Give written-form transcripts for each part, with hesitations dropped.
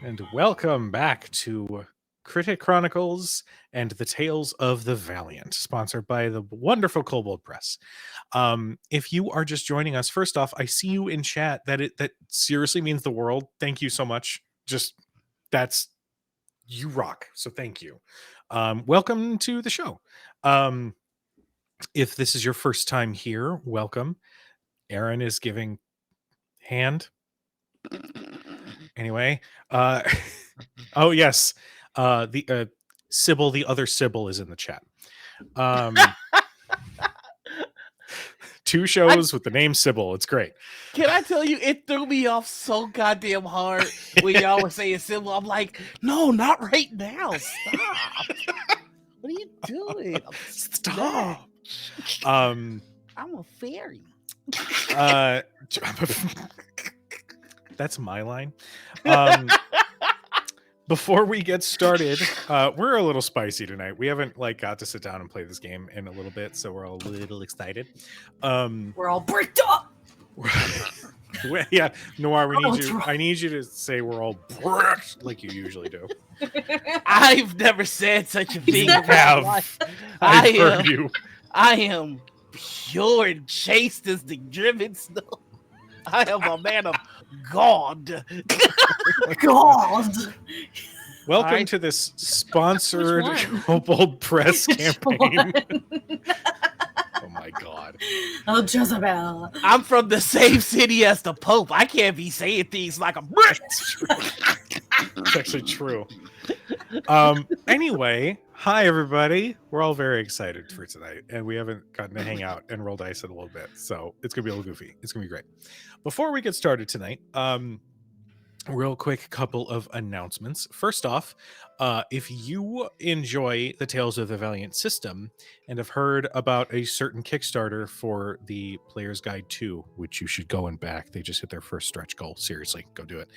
And welcome back to Chronicles and the Tales of the Valiant, sponsored by the wonderful Kobold Press. If you are just joining us, first off, I see you in chat. That seriously means the world. Thank you so much. That's you rock. So thank you. Welcome to the show. Um, if this is your first time here, welcome. Erin is giving hand. Anyway, uh, oh yes, the Sybil, the other Sybil, is in the chat. Two shows with the name Sybil. It's great. Can I tell you, it threw me off so goddamn hard when y'all were saying Sybil. I'm like, no, not right now. Stop. What are you doing? Stop. I'm a fairy. That's my line. Before we get started, we're a little spicy tonight. We haven't got to sit down and play this game in a little bit, so we're all a little excited. We're all bricked up. Yeah, Noir, I need you to say we're all bricked like you usually do. I've never said such a thing. I've heard you. I am pure and chaste as the driven snow. I am a man of God. God. Welcome to this sponsored Kobold Press campaign. Oh my God. Oh, Jezebel. I'm from the same city as the Pope. I can't be saying things like a brick. It's actually true. Anyway, hi everybody. We're all very excited for tonight, and we haven't gotten to hang out and roll dice in a little bit, so it's gonna be a little goofy. It's gonna be great. Before we get started tonight, real quick couple of announcements. First off, if you enjoy the Tales of the Valiant system and have heard about a certain Kickstarter for the Player's Guide 2, which you should go and back, they just hit their first stretch goal. Seriously, go do it.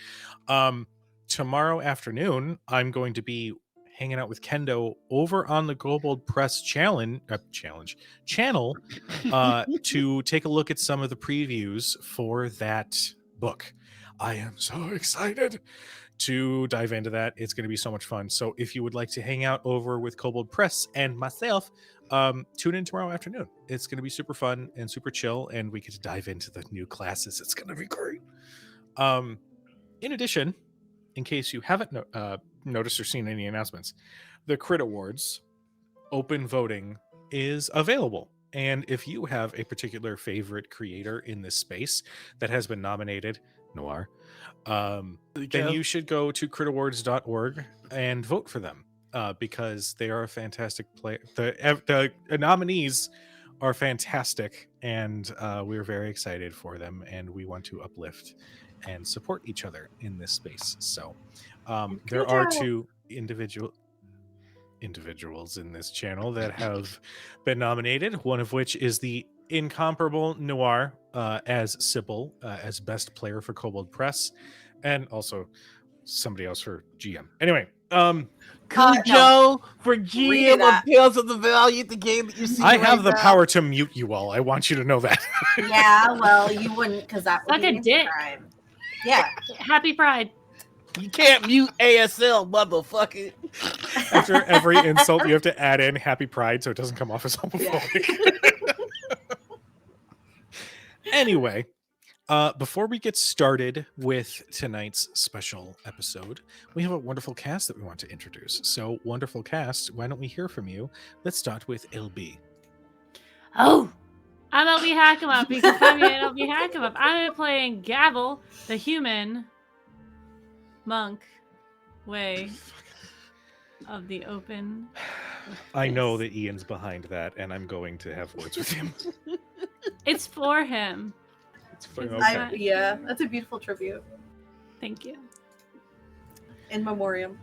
Tomorrow afternoon, I'm going to be hanging out with Kendo over on the Kobold Press channel to take a look at some of the previews for that book. I am so excited to dive into that. It's going to be so much fun. So if you would like to hang out over with Kobold Press and myself, tune in tomorrow afternoon. It's going to be super fun and super chill, and we get to dive into the new classes. It's going to be great. In addition, in case you haven't noticed or seen any announcements, the Crit Awards open voting is available. And if you have a particular favorite creator in this space that has been nominated, Noir, then you should go to critawards.org and vote for them because they are a fantastic play. The nominees are fantastic, and we're very excited for them, and we want to uplift and support each other in this space. So there are two individuals in this channel that have been nominated, one of which is the incomparable Noir as Sybil, as best player for Kobold Press, and also somebody else for GM. Anyway, Kujo for GM of Tales of the Valiant, the game that you see. I have the power to mute you all. I want you to know that. Yeah, well, you wouldn't, because that would be a dick. crime. Yeah. Happy Pride. You can't mute ASL, motherfucker. After every insult, you have to add in Happy Pride so it doesn't come off as homophobic. Yeah. Anyway, before we get started with tonight's special episode, we have a wonderful cast that we want to introduce. So, wonderful cast, why don't we hear from you? Let's start with LB. Oh, I'm LB Hackemup. You can find me at LB Hackemup. I'm playing Gavel, the human monk way of the open. I know that Ian's behind that, and I'm going to have words with him. It's for him. It's for okay. Yeah, that's a beautiful tribute. Thank you. In memoriam.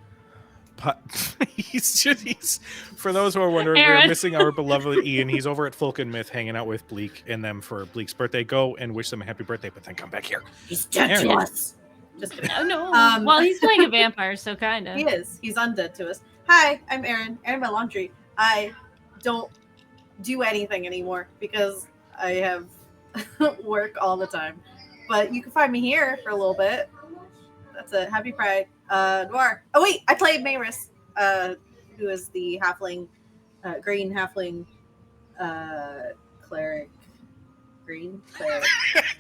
He's for those who are wondering, Erin. we're missing our beloved Ian. He's over at Fulkin Myth hanging out with Bleak and them for Bleak's birthday. Go and wish them a happy birthday, but then come back here. He's dead to us. Just kidding. Oh, no. Well, he's playing a vampire, so kind of. He is. He's undead to us. Hi, I'm Erin. Erin my laundry. I don't do anything anymore because I have work all the time. But you can find me here for a little bit. That's a happy Pride. Noir. Oh wait, I played Maris, who is the halfling, green halfling, cleric. Green cleric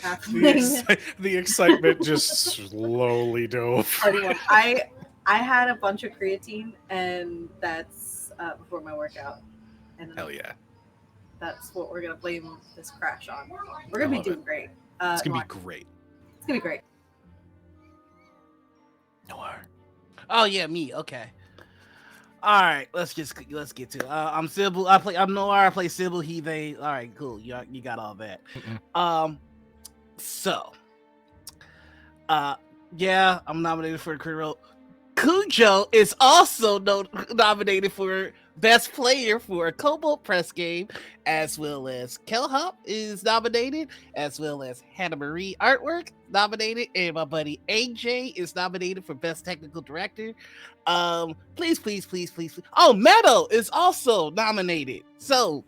halfling. The excitement just slowly dove. Party one. I had a bunch of creatine, and that's before my workout, and Hell yeah. that's what we're gonna blame this crash on. We're I gonna be love doing great. It's going to Noir. be great. It's gonna be great. Noir. Oh yeah, me. Okay. All right, let's get to it. I'm Sybil. I'm Noir. I play Sybil. They. All right, cool. You got all that. So, yeah, I'm nominated for the career role. Kujo is also nominated for Best Player for a Cobalt Press game, as well as Kelhop is nominated, as well as Hannah Marie Artwork nominated, and my buddy AJ is nominated for Best Technical Director. Please. Oh, Meadow is also nominated. So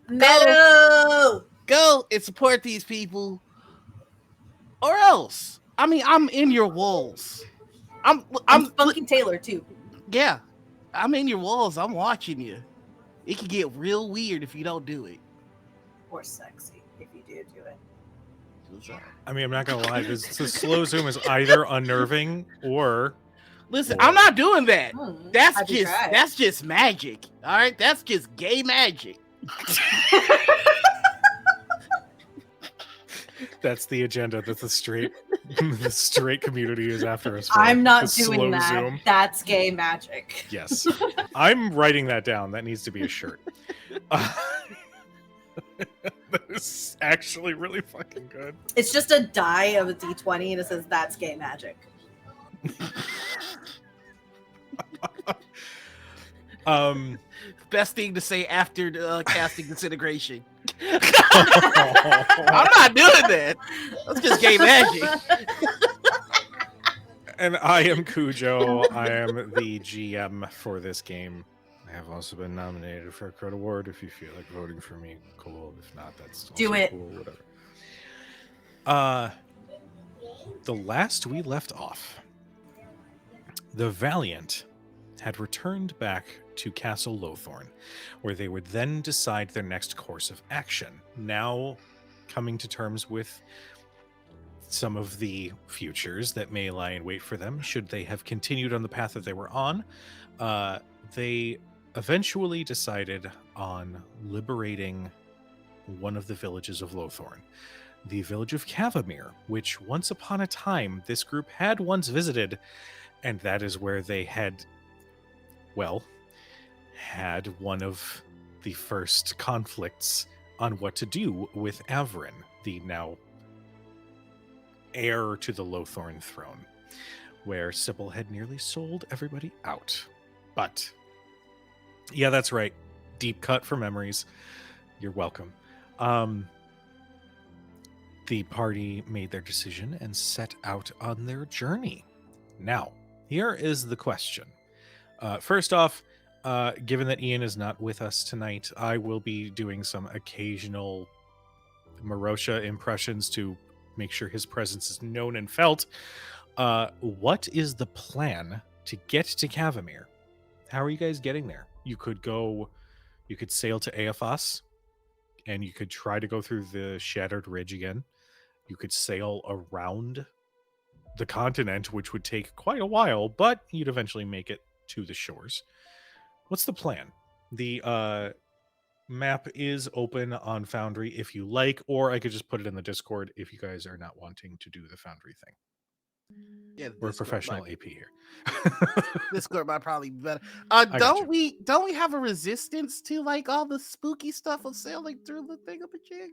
go and support these people, or else. I mean, I'm in your walls. I'm Funky Taylor too. Yeah, I'm in your walls. I'm watching you. It can get real weird if you don't do it. Or sexy if you do it. I mean, I'm not going to lie. The slow zoom is either unnerving or... Listen, I'm not doing that. Happy That's just magic. All right, that's just gay magic. That's the agenda that the straight community is after us for. I'm not the doing slow that. Zoom. That's gay magic. Yes. I'm writing that down. That needs to be a shirt. That is actually really fucking good. It's just a die of a D20 and it says that's gay magic. Best thing to say after casting Disintegration. I'm not doing that. That's just gay magic. And I am Kujo. I am the GM for this game. I have also been nominated for a Crowd Award. If you feel like voting for me, cool. If not, that's also Do it. cool. Whatever. The last we left off, the Valiant had returned back to Castle Lothorne, where they would then decide their next course of action. Now coming to terms with some of the futures that may lie in wait for them should they have continued on the path that they were on. They eventually decided on liberating one of the villages of Lothorne, the village of Cavemere, which once upon a time this group had once visited, and that is where they had one of the first conflicts on what to do with Averin, the now heir to the Lothorne throne, where Sybil had nearly sold everybody out. But, yeah, that's right. Deep cut for memories. You're welcome. The party made their decision and set out on their journey. Now, here is the question. First off, given that Ian is not with us tonight, I will be doing some occasional Marosha impressions to make sure his presence is known and felt. What is the plan to get to Cavemere? How are you guys getting there? You could sail to Aephos, and you could try to go through the Shattered Ridge again. You could sail around the continent, which would take quite a while, but you'd eventually make it to the shores. What's the plan? The map is open on Foundry if you like, or I could just put it in the Discord if you guys are not wanting to do the Foundry thing. Yeah, we're a professional AP here. Discord might probably be better. Don't we have a resistance to like all the spooky stuff of sailing through the thingamajig?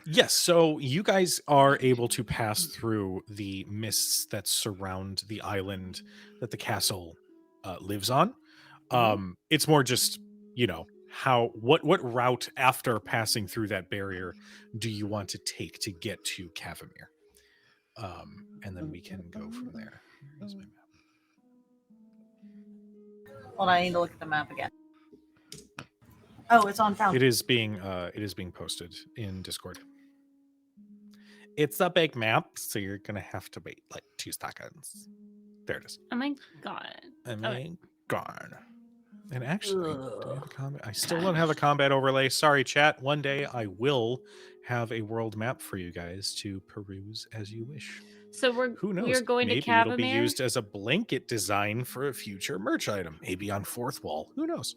Yes, so you guys are able to pass through the mists that surround the island that the castle lives on. It's more just, what route after passing through that barrier do you want to take to get to Cavemere? And then we can go from there. Here's my map. Hold on, I need to look at the map again. Oh, it's on Foundry. It is being posted in Discord. It's a big map, so you're gonna have to wait like 2 seconds. There it is. Oh my god. I Okay. mean, gone. And actually, do we have a Ugh. combat? I still don't have a combat overlay. Sorry, chat. One day I will have a world map for you guys to peruse as you wish. So Who we are knows? going Maybe to it'll be Cavemere. used as a blanket design for a future merch item. Maybe on Fourth Wall. Who knows?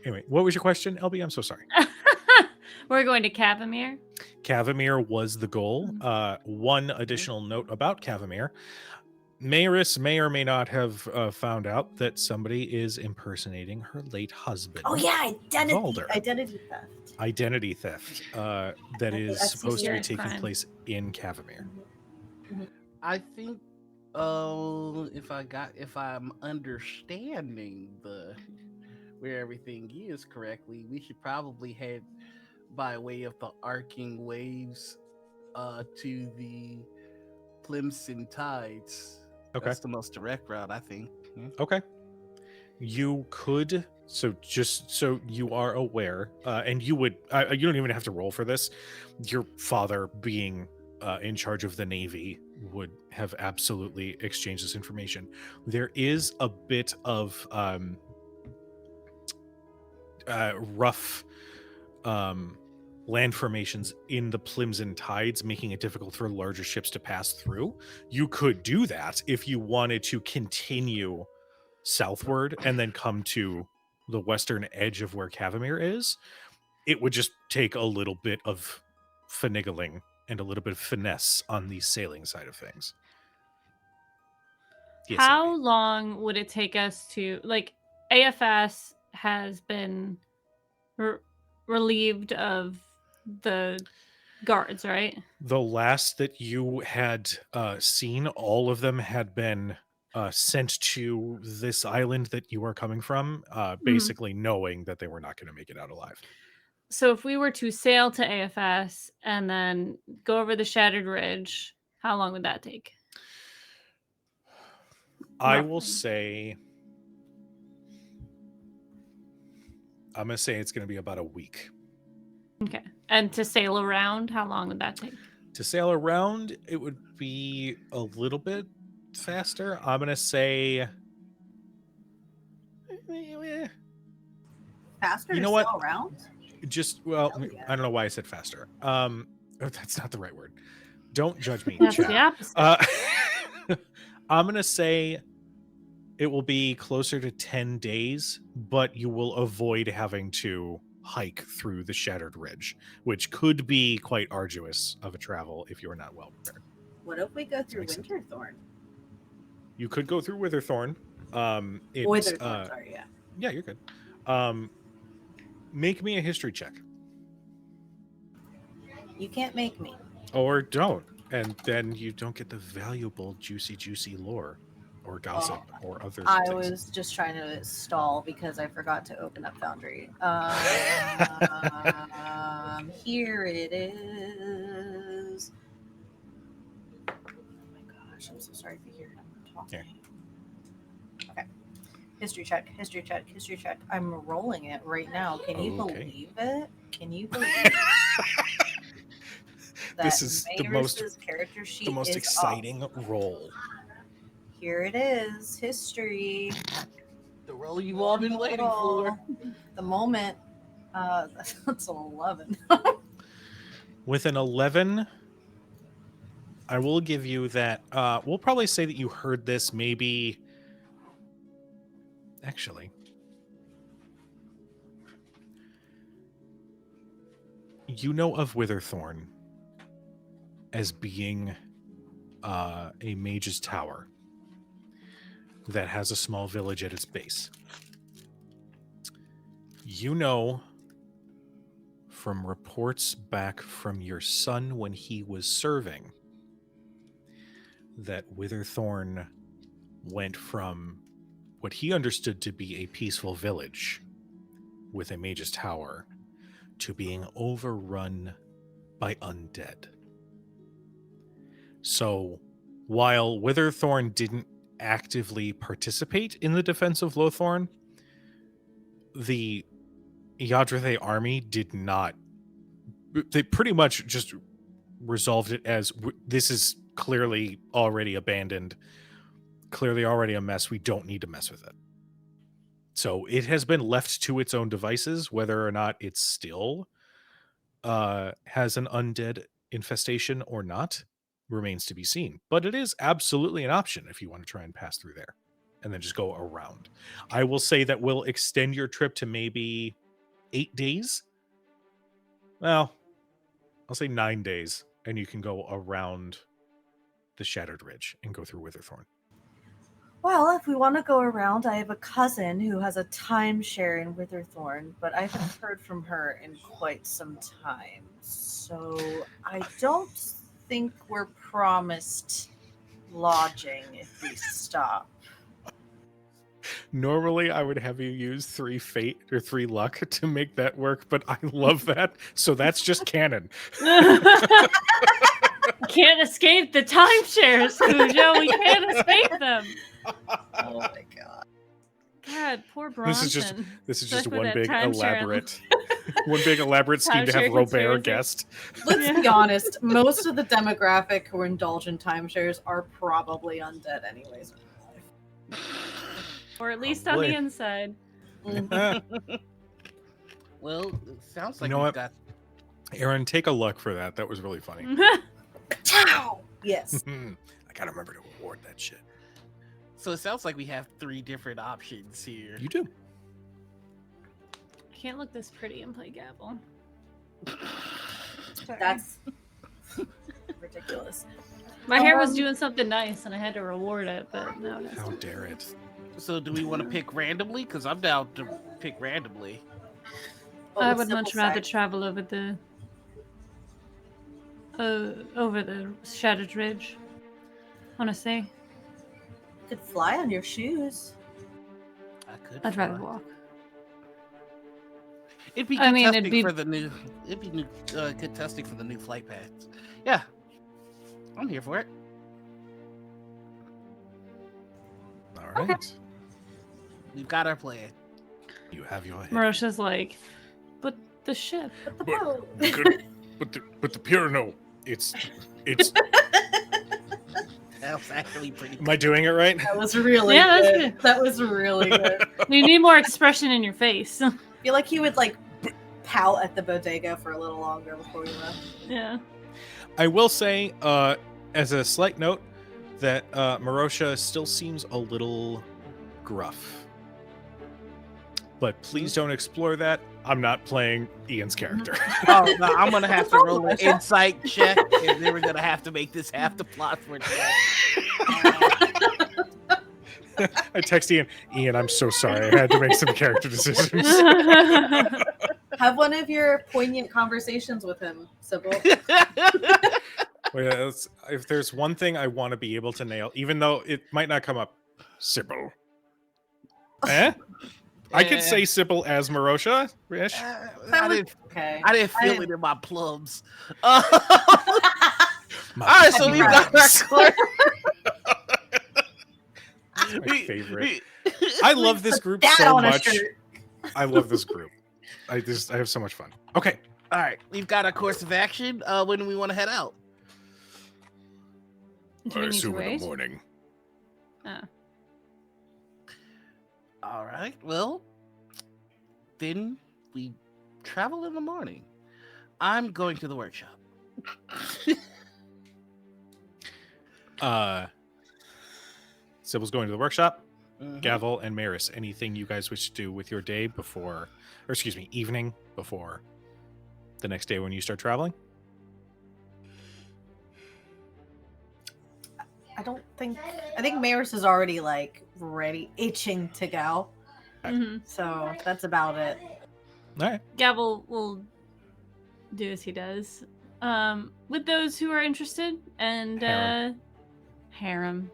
Anyway, what was your question, LB? I'm so sorry. We're going to Cavemere. Cavemere was the goal. One additional note about Cavemere. Mayoress may or may not have found out that somebody is impersonating her late husband. Oh yeah, Valder. identity theft. Identity theft that is That's supposed to be serious taking crime. place in Cavemere. I think if I'm understanding where everything is correctly, we should probably head by way of the arcing waves to the Plimson Tides. Okay. That's the most direct route, I think. Yeah. Okay. You could, so just so you are aware, and you would, you don't even have to roll for this. Your father, being in charge of the Navy, would have absolutely exchanged this information. There is a bit of rough land formations in the Plimson Tides, making it difficult for larger ships to pass through. You could do that if you wanted to continue southward and then come to the western edge of where Cavemere is. It would just take a little bit of finagling and a little bit of finesse on the sailing side of things. Yes, How Abby. long would it take us to, like, AFS has been relieved of the guards, right? The last that you had seen, all of them had been sent to this island that you are coming from, basically knowing that they were not going to make it out alive. So if we were to sail to AFS and then go over the Shattered Ridge, how long would that take? I will Roughly. say, I'm going to say it's going to be about a week. Okay. And to sail around, how long would that take? To sail around, it would be a little bit faster. I'm going to say... Faster You to know what? sail around? Just, well, Hell yeah. I don't know why I said faster. That's not the right word. Don't judge me, That's chat. the opposite. I'm going to say it will be closer to 10 days, but you will avoid having to hike through the Shattered Ridge, which could be quite arduous of a travel if you're not well prepared. What if we go through Makes sense. Winterthorn? You could go through Witherthorn. Witherthorn, sorry, yeah. Yeah, you're good. Make me a history check. You can't make me. Or don't. And then you don't get the valuable, juicy lore or gossip or other I things. was just trying to stall because I forgot to open up Foundry. Here it is. Oh my gosh, I'm so sorry to hear him talking. Okay. History check. I'm rolling it right now. Can you Okay. believe it? Can you believe that This is the most character sheet the most is exciting up? role. Here it is. History. The role you've all been waiting for. The moment. That's an 11. With an 11, I will give you that. We'll probably say that you heard this maybe. Actually, you know of Witherthorn as being a mage's tower that has a small village at its base. You know from reports back from your son when he was serving that Witherthorn went from what he understood to be a peaceful village with a mage's tower to being overrun by undead. So while Witherthorn didn't actively participate in the defense of Lothorne, the Iodrathae army did not. They pretty much just resolved it as this is clearly already abandoned, clearly already a mess. We don't need to mess with it. So it has been left to its own devices. Whether or not it still has an undead infestation or not remains to be seen. But it is absolutely an option if you want to try and pass through there and then just go around. I will say that we'll extend your trip to maybe 8 days. Well, I'll say 9 days, and you can go around the Shattered Ridge and go through Witherthorn. Well, if we want to go around, I have a cousin who has a timeshare in Witherthorn, but I haven't heard from her in quite some time. So I don't think we're promised lodging if we stop. Normally, I would have you use 3 fate or 3 luck to make that work, but I love that. So that's just canon. Can't escape the timeshares, Kujo. We can't escape them. Oh my god. God, poor Bronson. This is just Especially one that big timeshare. elaborate scheme to have Timeshare Robert conspiracy. guest. Let's be honest, most of the demographic who indulge in timeshares are probably undead anyways. Or at least on Probably. the inside. Well, it sounds like You know we've what? got. Aaron, take a luck for that. That was really funny. Ciao! Yes. I gotta remember to reward that shit. So it sounds like we have 3 different options here. You do. I can't look this pretty and play Gavel. Sorry. That's ridiculous. My hair was doing something nice and I had to reward it, but no, that's How dare it? So do we want to pick randomly? Because I'm down to pick randomly. What I would would much Sybil rather say? travel over the Shattered Ridge. Honestly, You could fly on your shoes. I could. I'd rather fly. walk. It'd be I good mean, it'd testing be- for the new. It'd be new, good testing for the new flight paths. Yeah, I'm here for it. All right. We've got our plan. You have your head. Marosha's like, but the ship. But the boat. But the Purino, it's. That was actually pretty. Am I doing it right? That was really Yeah, that's good. good. That was really good. You need more expression in your face. I feel like he would like pout at the bodega for a little longer before we left. Yeah. I will say, as a slight note, that Marosha still seems a little gruff. But please don't explore that. I'm not playing Ian's character. Oh, no, I'm gonna have to roll an insight check, and then we're gonna have to make this half the plot for today. I text Ian, I'm so sorry. I had to make some character decisions. Have one of your poignant conversations with him, Sybil. If there's one thing I want to be able to nail, even though it might not come up, Sybil. Eh? I could say Sybil as Marosha. Ish. I didn't. Okay. I didn't feel I- it in my plums. My All right, so we've got our course. my favorite. I love this group That so on a much. shirt. I love this group. I have so much fun. Okay. All right, we've got our course of action. When do we want to head out? Do we need to wait? morning. Oh. All right, well, then we travel in the morning. I'm going to the workshop. Sybil's going to the workshop. Mhm. Gavel and Maris, anything you guys wish to do with your day before, or excuse me, evening before the next day when you start traveling? I think Maris is already like ready, itching to go. Mhm. So that's about it. All right. Gavel will do as he does. With those who are interested, and harem.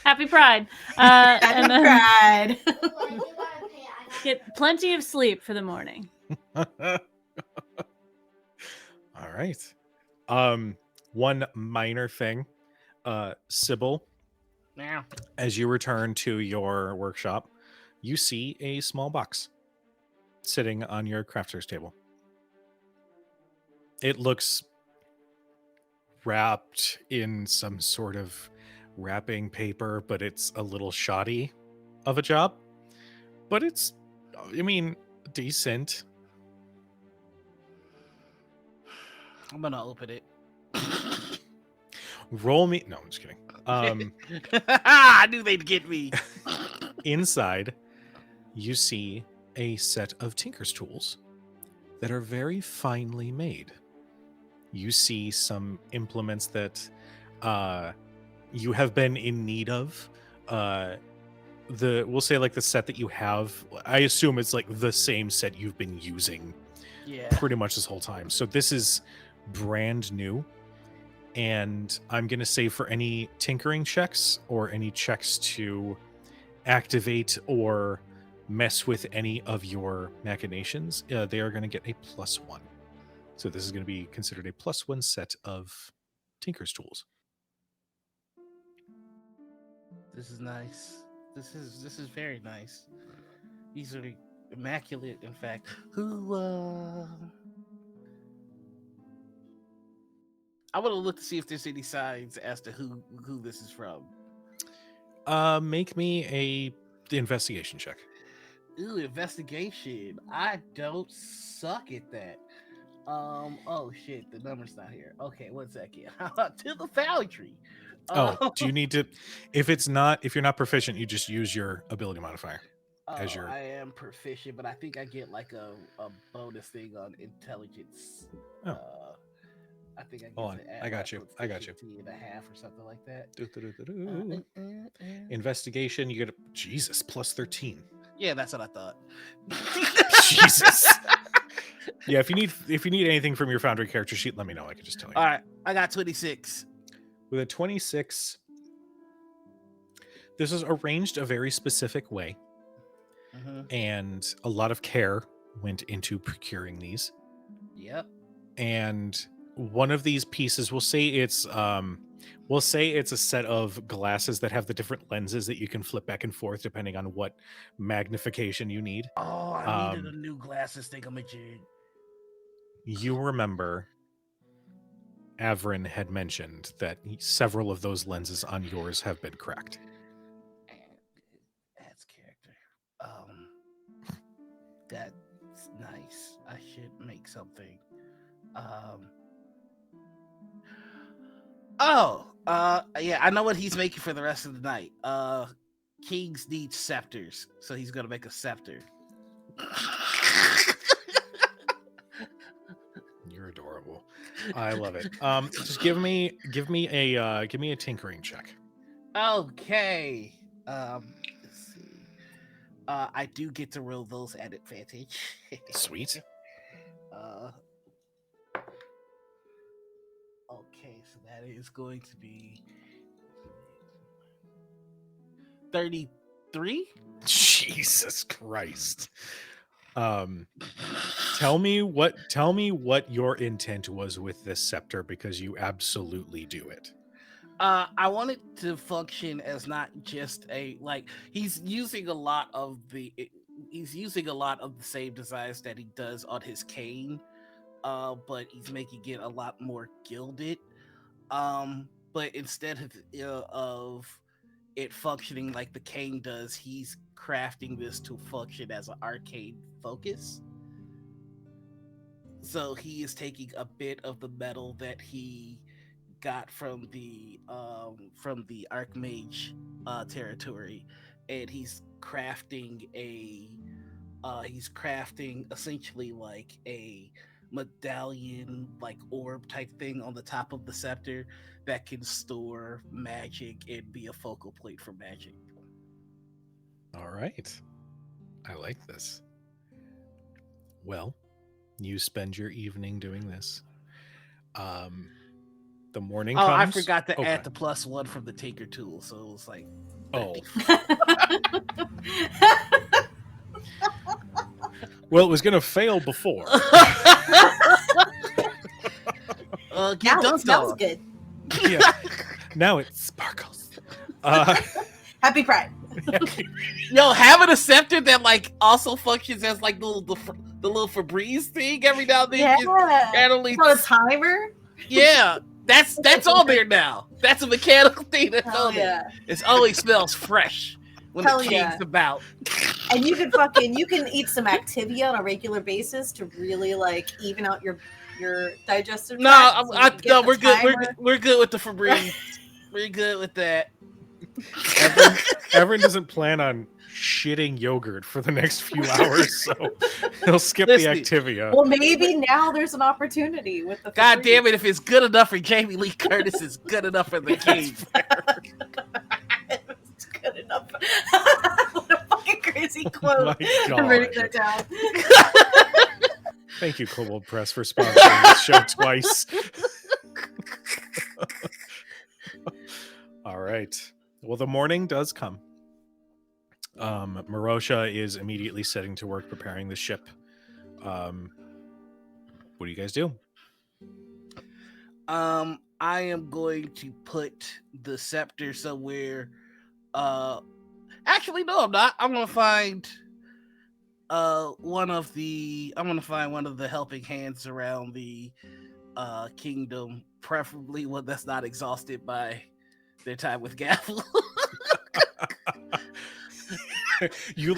Happy Pride. And then Cried. get plenty of sleep for the morning. All right. One minor thing. Sybil, Now, as you return to your workshop, you see a small box sitting on your crafter's table. It looks wrapped in some sort of wrapping paper, but it's a little shoddy of a job. But it's, I mean, decent. I'm gonna open it. Roll me. No, I'm just kidding. I knew they'd get me. Inside, you see a set of tinker's tools that are very finely made. You see some implements that you have been in need of. We'll say like the set that you have, I assume it's like the same set you've been using Yeah. pretty much this whole time. So this is brand new. And I'm going to say for any tinkering checks or any checks to activate or mess with any of your machinations, they are going to get a +1. So this is going to be considered a +1 set of tinker's tools. This is nice. This is very nice. These are immaculate, in fact. I want to look to see if there's any signs as to who this is from. Make me a investigation check. Ooh, investigation. I don't suck at that. Oh shit, the number's not here. Okay, 1 second. To the foundry. Do you need to? If you're not proficient, you just use your ability modifier. As your... I am proficient, but I think I get like a bonus thing on intelligence. Oh. I think I get Hold on. I got you. I got you. And a half or something like that. Investigation, you get a Jesus +13. Yeah, that's what I thought. Jesus. Yeah, if you need anything from your Foundry character sheet, let me know. I can just tell you. All right, I got 26. With a 26, this is arranged a very specific way, and a lot of care went into procuring these. Yep. And one of these pieces, we'll say it's a set of glasses that have the different lenses that you can flip back and forth depending on what magnification you need. Oh, I needed a new glasses thingamajig. You remember Averin had mentioned that several of those lenses on yours have been cracked. That's character. That's nice. I should make something. Yeah, I know what he's making for the rest of the night. Kings need scepters, so he's gonna make a scepter. You're adorable. I love it. Just give me a tinkering check. Okay. Let's see. I do get to roll those at advantage. Sweet. Okay, so that is going to be 33. Jesus Christ. Tell me what your intent was with this scepter, because you absolutely do it. I want it to function as not just he's using a lot of the same designs that he does on his cane, but he's making it a lot more gilded. But instead of it functioning like the cane does, he's crafting this to function as an arcane focus. So he is taking a bit of the metal that he got from the Archmage territory, and he's crafting essentially like a medallion, like orb type thing on the top of the scepter that can store magic and be a focal point for magic. All right. I like this. Well, you spend your evening doing this. The morning comes. I forgot to add the +1 from the Tinker tool, so it was like... Oh. Well, it was going to fail before. Now it smells good. Yeah. Now it sparkles. Happy Pride. Yo, having a scepter that also functions as the little Febreze thing every now and then. Yeah. Randomly... So a timer? Yeah. That's on there now. That's a mechanical thing that's Hell on there. yeah. It always smells fresh when Hell the king's yeah. about. And you can eat some Activia on a regular basis to really like even out your digestive No, tract. So you can get the we're good. timer. We're good with the Febreze. We're good with that. Erin doesn't plan on shitting yogurt for the next few hours, so he'll skip the Listen. Activia. Well, maybe now there's an opportunity with the. God Febreze. damn it! If it's good enough for Jamie Lee Curtis, it's good enough for the king. It's good enough. What a fucking crazy quote. My I'm writing God. that down. Thank you, Kobold Press, for sponsoring this show twice. All right. Well, the morning does come. Marosha is immediately setting to work preparing the ship. What do you guys do? I am going to put the scepter somewhere. Actually, no, I'm not. I'm gonna find one of the helping hands around the kingdom, preferably one that's not exhausted by their time with Gavel. You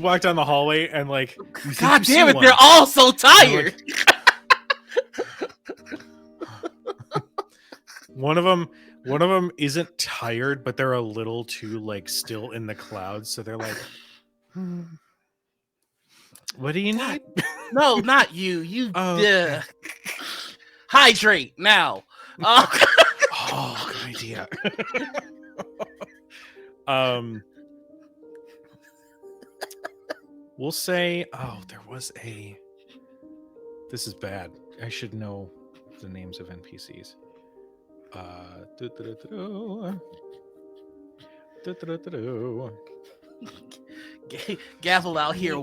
walk down the hallway and you think God you see damn it, one. they're all so tired. One of them isn't tired, but they're a little too still in the clouds, so they're like, what do you need? No, not you. You Okay. hydrate now. Oh, good idea. We'll say, this is bad. I should know the names of NPCs. Gavel out here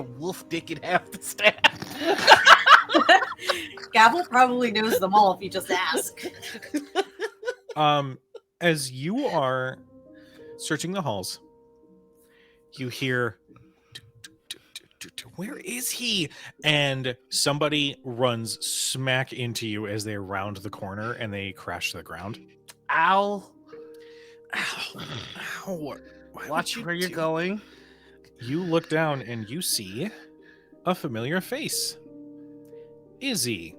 wolf dicking half the staff. Gavel probably knows them all if you just ask. As you are searching the halls, you hear, where is he? And somebody runs smack into you as they round the corner and they crash to the ground. Ow. Ow. Watch where you're going. You look down and you see a familiar face. Izzy,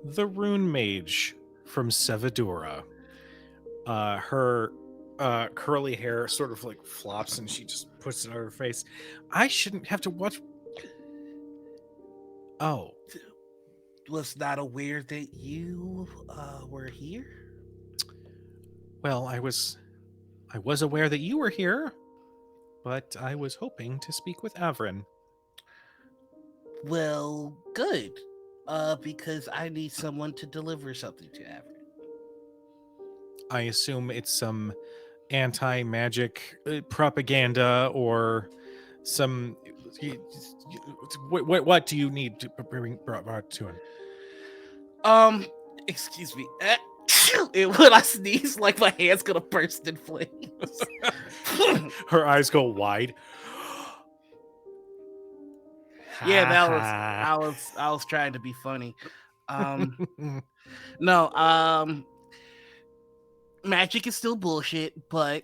the rune mage from Sevadura. Her curly hair sort of flops and she just puts it on her face. I shouldn't have to watch. Oh. Was not aware that you were here. Well, I was aware that you were here, but I was hoping to speak with Averin. Well, good. Because I need someone to deliver something to Averin. I assume it's some anti-magic propaganda or some. What do you need to bring brought to him? Excuse me. And when I sneeze, my hand's gonna burst in flames. Her eyes go wide. Yeah, I was trying to be funny. No, magic is still bullshit, but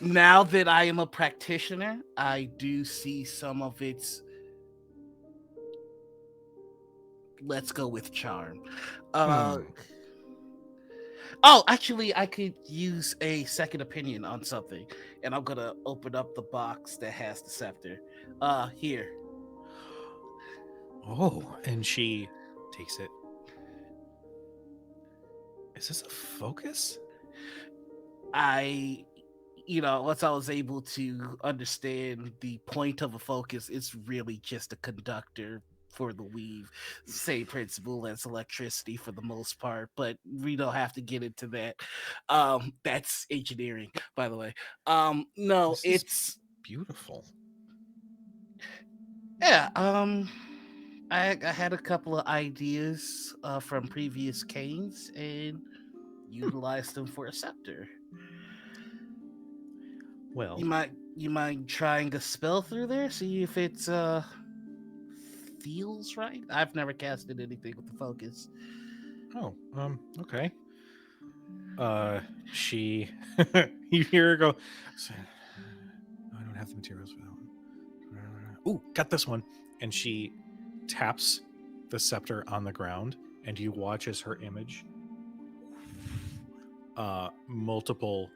now that I am a practitioner, I do see some of its. Let's go with charm. Oh, actually, I could use a second opinion on something, and I'm gonna open up the box that has the scepter. Here. Oh, and she takes it. Is this a focus? Once I was able to understand the point of a focus, it's really just a conductor for the weave. Same principle as electricity for the most part, but we don't have to get into that. That's engineering, by the way. No, it's beautiful. Yeah, I had a couple of ideas from previous canes and utilized them for a scepter. Well, you mind trying a spell through there? See if it's feels right. I've never casted anything with the focus. Oh, okay. She, you hear her go, I don't have the materials for that one. Ooh, got this one. And she taps the scepter on the ground, and you watch as her image, multiple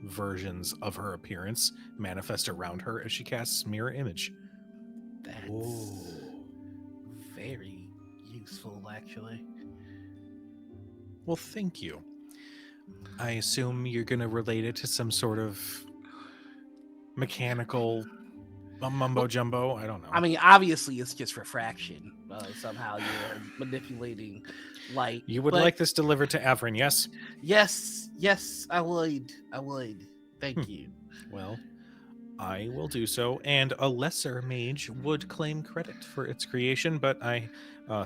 versions of her appearance manifest around her as she casts mirror image. That's very useful, actually. Well, thank you. I assume you're going to relate it to some sort of mechanical mumbo jumbo. I don't know. I mean, obviously, it's just refraction. Somehow you're manipulating light. You would but like this delivered to Erin, yes? Yes, I would. Thank you. Well, I will do so, and a lesser mage would claim credit for its creation, but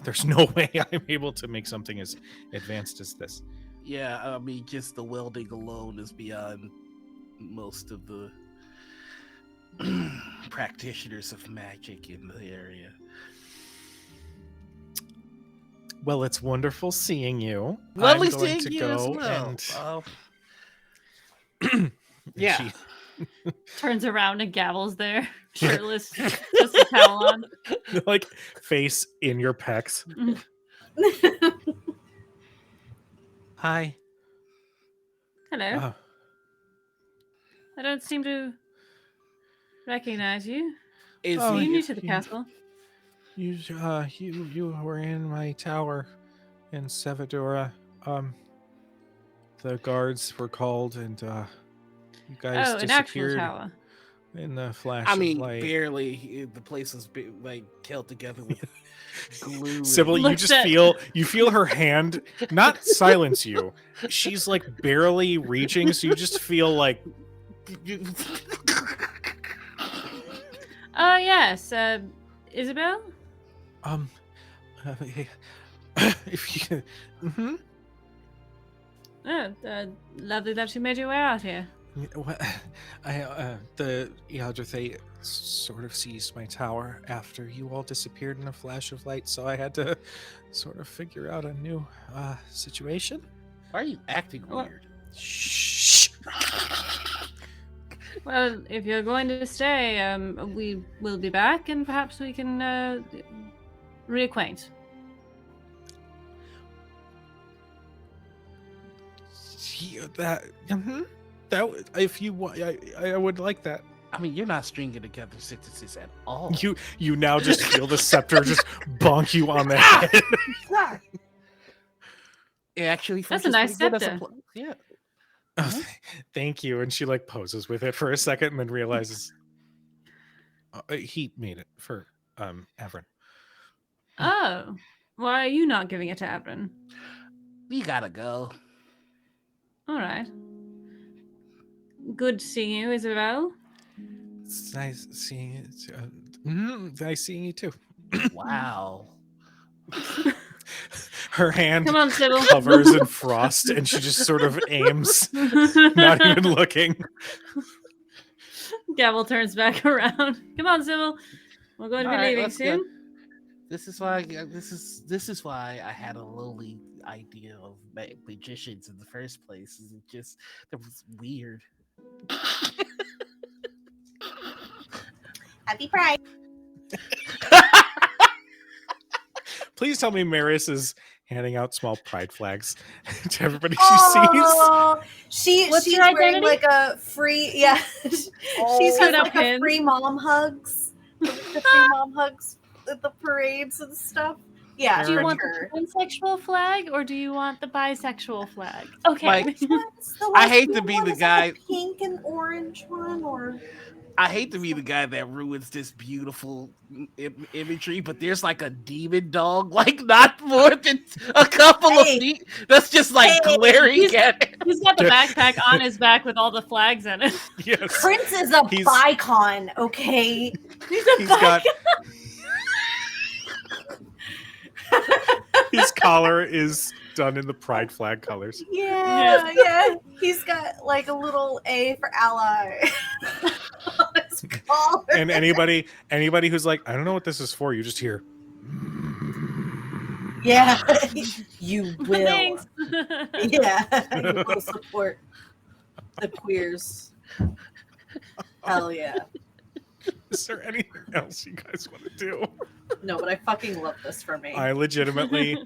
there's no way I'm able to make something as advanced as this. Yeah, I mean, just the welding alone is beyond most of the practitioners of magic in the area. Well, it's wonderful seeing you. Lovely I'm going seeing to you go as well. and Yeah. she- Turns around and Gavel's there, shirtless, just a towel on. like face in your pecs. Hi. Hello. I don't seem to recognize you. Is Oh, Are you he? new to the castle? You were in my tower in Sevadora. The guards were called, and you guys Oh, an actual disappeared tower. in the flash I of mean, light. barely. The place was like held together with glue. Sybil, you Looks just at- feel her hand not silence you. She's like barely reaching, so you just feel like Oh, yes. Isabel? if you Oh, lovely that you made your way out here. What? The Iodrathae sort of seized my tower after you all disappeared in a flash of light, so I had to sort of figure out a new situation. Why are you acting What? weird? Shh. Well, if you're going to stay, we will be back, and perhaps we can reacquaint. That if you want, I would like that. I mean, you're not stringing together sentences at all. You now just feel the scepter just bonk you on the head. It actually, That's a functions nice pretty good as a scepter. yeah. Oh, thank you. And she like poses with it for a second and then realizes he made it for Erin. Oh, why are you not giving it to Erin? We gotta go. All right. Good seeing you, Isabel. It's nice seeing it. Nice seeing you too. Wow. Her hand Come on, Sybil. covers in frost and she just sort of aims, not even looking. Gavel turns back around. Come on, Sybil. We're going to be All right, leaving let's soon. go. This is why I had a lowly idea of magicians in the first place. Is it just that was weird. Happy Pride. Please tell me Maris is handing out small pride flags to everybody she Oh, she's What's your wearing identity? like a free she's Put got up like a pins. free mom hugs. The free mom hugs at the parades and stuff. Yeah, Do you for want sure. the pansexual flag or do you want the bisexual flag? Okay. Like, What's the I last hate to one? be the Is that guy- pink and orange one, or I hate to be the guy that ruins this beautiful imagery, but there's like a demon dog, like not more than a couple of Hey. feet. That's just like Hey. glaring He's- at it. He's got the backpack on his back with all the flags in it. Yes. Prince is a He's- bicon, okay? He's got his collar is done in the pride flag colors. Yeah. He's got like a little A for ally on his collar. And anybody who's like, I don't know what this is for, you just hear Yeah, you will. Thanks. Yeah, you will support the queers. Hell yeah. Is there anything else you guys want to do? No, but I fucking love this for me. I legitimately,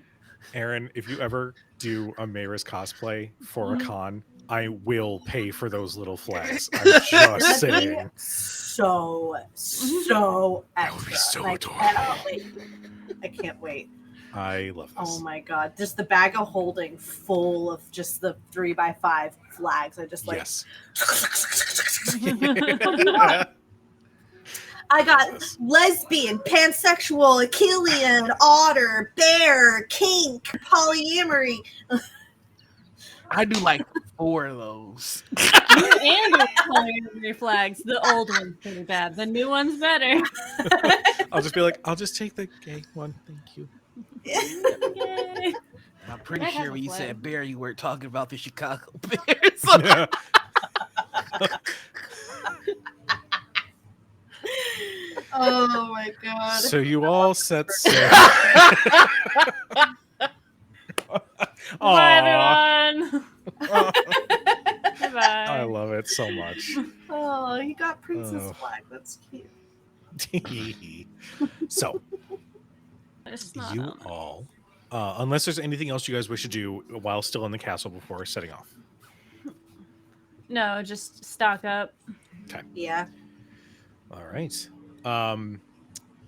Erin, if you ever do a Maris cosplay for a con, I will pay for those little flags. I'm just That'd be saying. so That would be extra. so I adorable. cannot wait. I can't wait. I love this. Oh my god. Just the bag of holding full of just the 3x5 flags. I just like Yes. I got lesbian, pansexual, Achillean, otter, bear, kink, polyamory. I do like 4 of those. And your flags. The old one's pretty bad. The new one's better. I'll just be like, I'll just take the gay one. Thank you. Yay. I'm pretty I have sure a when you flag. said bear, you weren't talking about the Chicago Bears. Oh my god. So you all set sail. Bye, Aw. everyone. I Bye. love it so much. Oh, you got princess Oh. flag. That's cute. So It's not you on. all, unless there's anything else you guys wish to do while still in the castle before setting off. No, just stock up. Yeah. All right.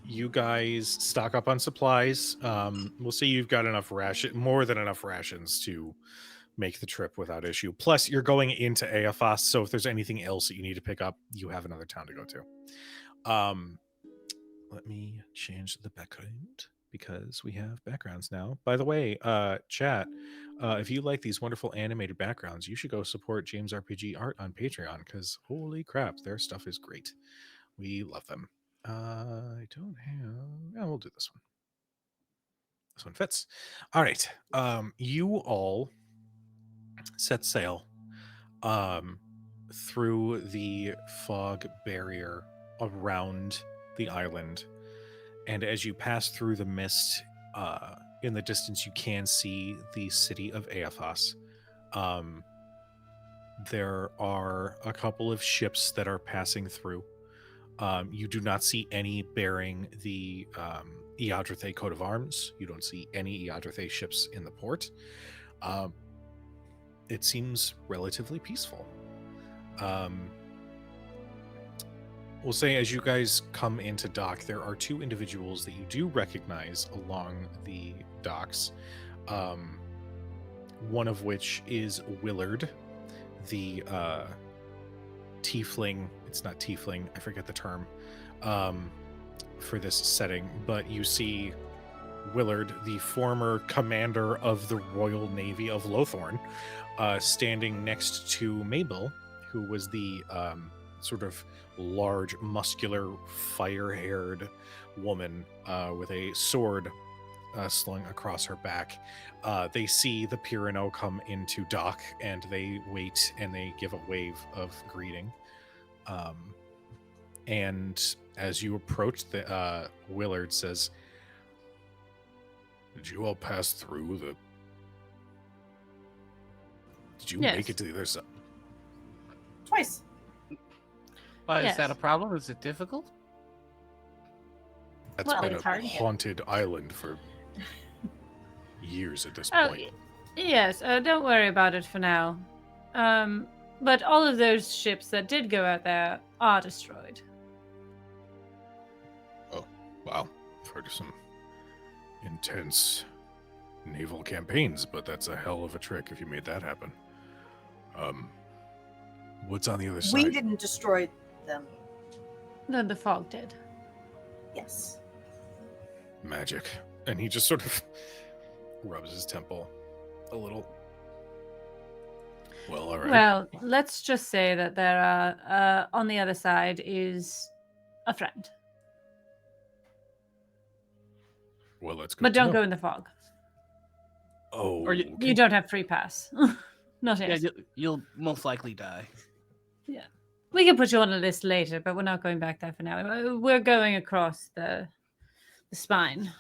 You guys stock up on supplies. We'll say you've got enough more than enough rations to make the trip without issue. Plus, you're going into AFOS, so if there's anything else that you need to pick up, you have another town to go to. Let me change the background because we have backgrounds now. By the way, chat, if you like these wonderful animated backgrounds, you should go support James RPG Art on Patreon because holy crap, their stuff is great. We love them. I don't have. Yeah, we'll do this one. This one fits. All right. You all set sail through the fog barrier around the island, and as you pass through the mist, in the distance you can see the city of Aethos. There are a couple of ships that are passing through. You do not see any bearing the Iodrathae coat of arms. You don't see any Iodrathae ships in the port. It seems relatively peaceful. We'll say as you guys come into dock, there are 2 individuals that you do recognize along the docks. One of which is Willard, the tiefling. It's not tiefling, I forget the term for this setting, but you see Willard, the former commander of the Royal Navy of Lothorne, standing next to Mabel, who was the sort of large, muscular, fire-haired woman with a sword slung across her back. They see the Pirano come into dock, and they wait and they give a wave of greeting. And as you approach, the Willard says, "Did you all pass through the? Did you Yes. make it to the other side?" Twice. Why, Yes. is that a problem? Is it difficult? That's Well, been it's a hard to get. haunted island for years at this Oh, point. yes. Don't worry about it for now. But all of those ships that did go out there are destroyed. Oh, wow. I've heard of some intense naval campaigns, but that's a hell of a trick if you made that happen. What's on the other We side? didn't destroy them. Then the fog did. Yes. Magic. And he just sort of rubs his temple a little. Well, all right. Well, let's just say that there are, on the other side is a friend. Well, that's good. But to don't know. go in the fog. Oh, Or you- okay. You don't have free pass. Not Yeah, yet. you'll most likely die. We can put you on a list later, but we're not going back there for now. We're going across the spine.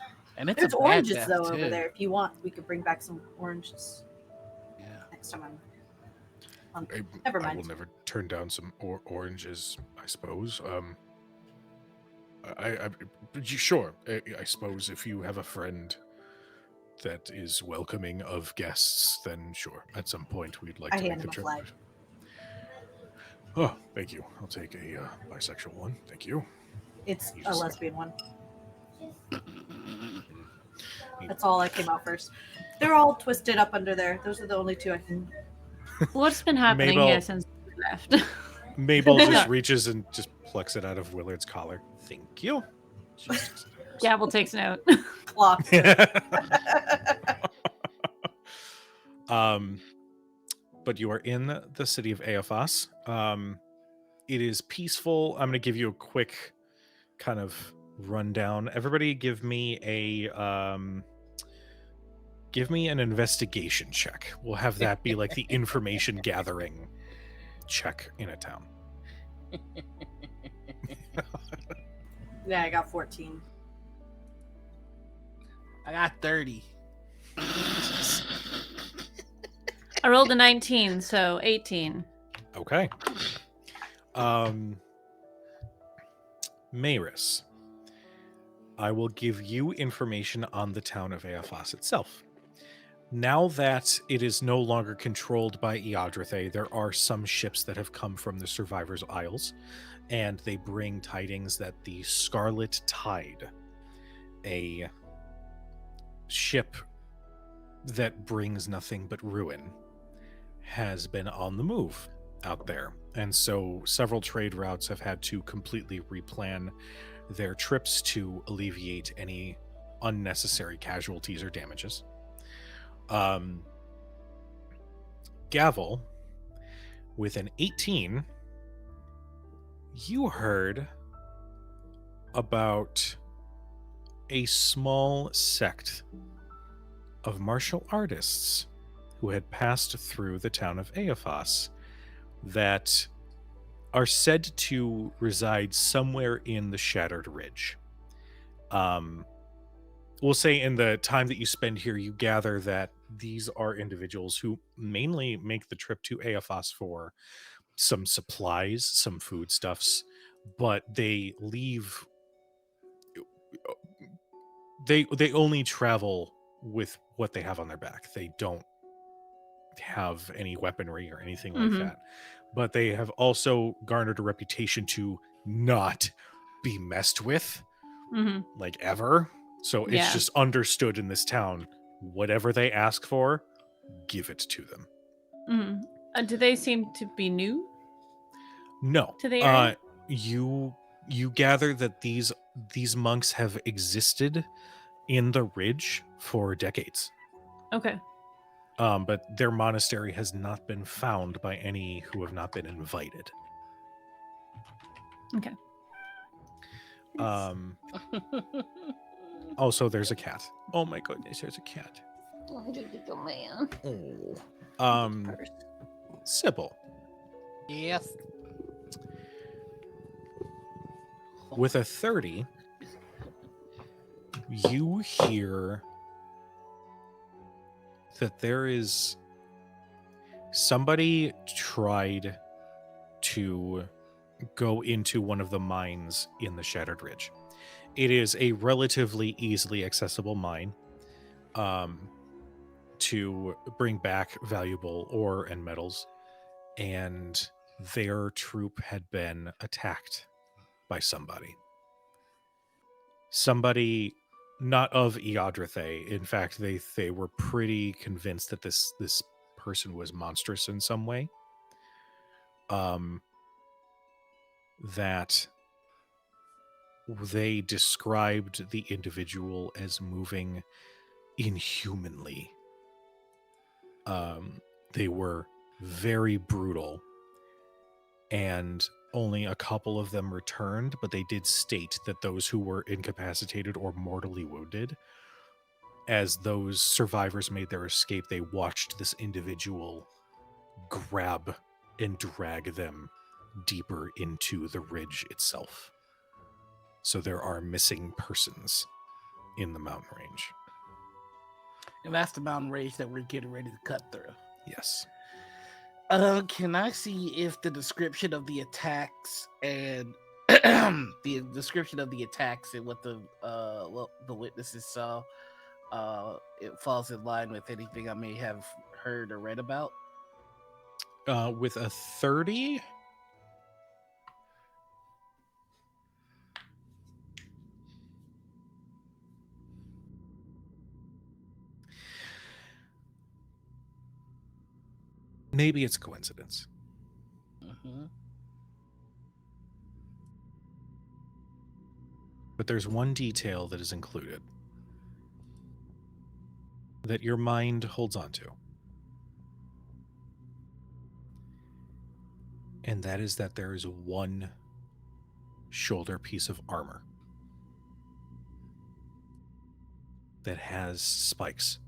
And it's There's a bad oranges death, though too. over there. If you want, we could bring back some oranges Yeah. next time. I, Never I will mind. never turn down some oranges, I suppose. Sure. I suppose if you have a friend that is welcoming of guests, then sure. At some point, we'd like I to make hand the him a trip. flag. Oh, thank you. I'll take a bisexual one. Thank you. It's You a just- lesbian one. That's all I came out first. They're all twisted up under there. Those are the only two I can. What's been happening Mabel- here since we left? Mabel just reaches and just plucks it out of Willard's collar. Thank you. She sticks it in hers. Gavel takes note. Clock. But you are in the city of Aephos. It is peaceful. I'm going to give you a quick kind of rundown. Everybody, give me an investigation check. We'll have that be like the information gathering check in a town. Yeah, I got 14. I got 30. I rolled a 19, so 18. Okay. Maris, I will give you information on the town of Aephos itself. Now that it is no longer controlled by Iodrathae, there are some ships that have come from the Survivors' Isles, and they bring tidings that the Scarlet Tide, a ship that brings nothing but ruin, has been on the move out there. And so several trade routes have had to completely replan their trips to alleviate any unnecessary casualties or damages. Gavel, with an 18, you heard about a small sect of martial artists who had passed through the town of Aephos that are said to reside somewhere in the Shattered Ridge. We'll say in the time that you spend here, you gather that these are individuals who mainly make the trip to Aephos for some supplies, some foodstuffs, but they leave. They only travel with what they have on their back. They don't have any weaponry or anything like that. But they have also garnered a reputation to not be messed with, like ever. So it's Yeah. just understood in this town, whatever they ask for, give it to them. Do they seem to be new No. to the area? You gather that these monks have existed in the ridge for decades. Okay. But their monastery has not been found by any who have not been invited. Okay. Also, there's a cat. Oh my goodness, there's a cat. Little man. Oh. Sybil, Yes. with a 30, you hear that there is somebody tried to go into one of the mines in the Shattered Ridge. It is a relatively easily accessible mine to bring back valuable ore and metals, and their troop had been attacked by somebody. Somebody not of Iodrathae. In fact, they were pretty convinced that this person was monstrous in some way. That they described the individual as moving inhumanly. They were very brutal, and only a couple of them returned, but they did state that those who were incapacitated or mortally wounded, as those survivors made their escape, they watched this individual grab and drag them deeper into the ridge itself. So there are missing persons in the mountain range. And that's the mountain range that we're getting ready to cut through. Yes. Can I see if the description of the attacks and the description of the attacks and what the witnesses saw, it falls in line with anything I may have heard or read about? With a 30, maybe it's coincidence. Mm-hmm. But there's one detail that is included that your mind holds on to. And that is that there is one shoulder piece of armor that has spikes.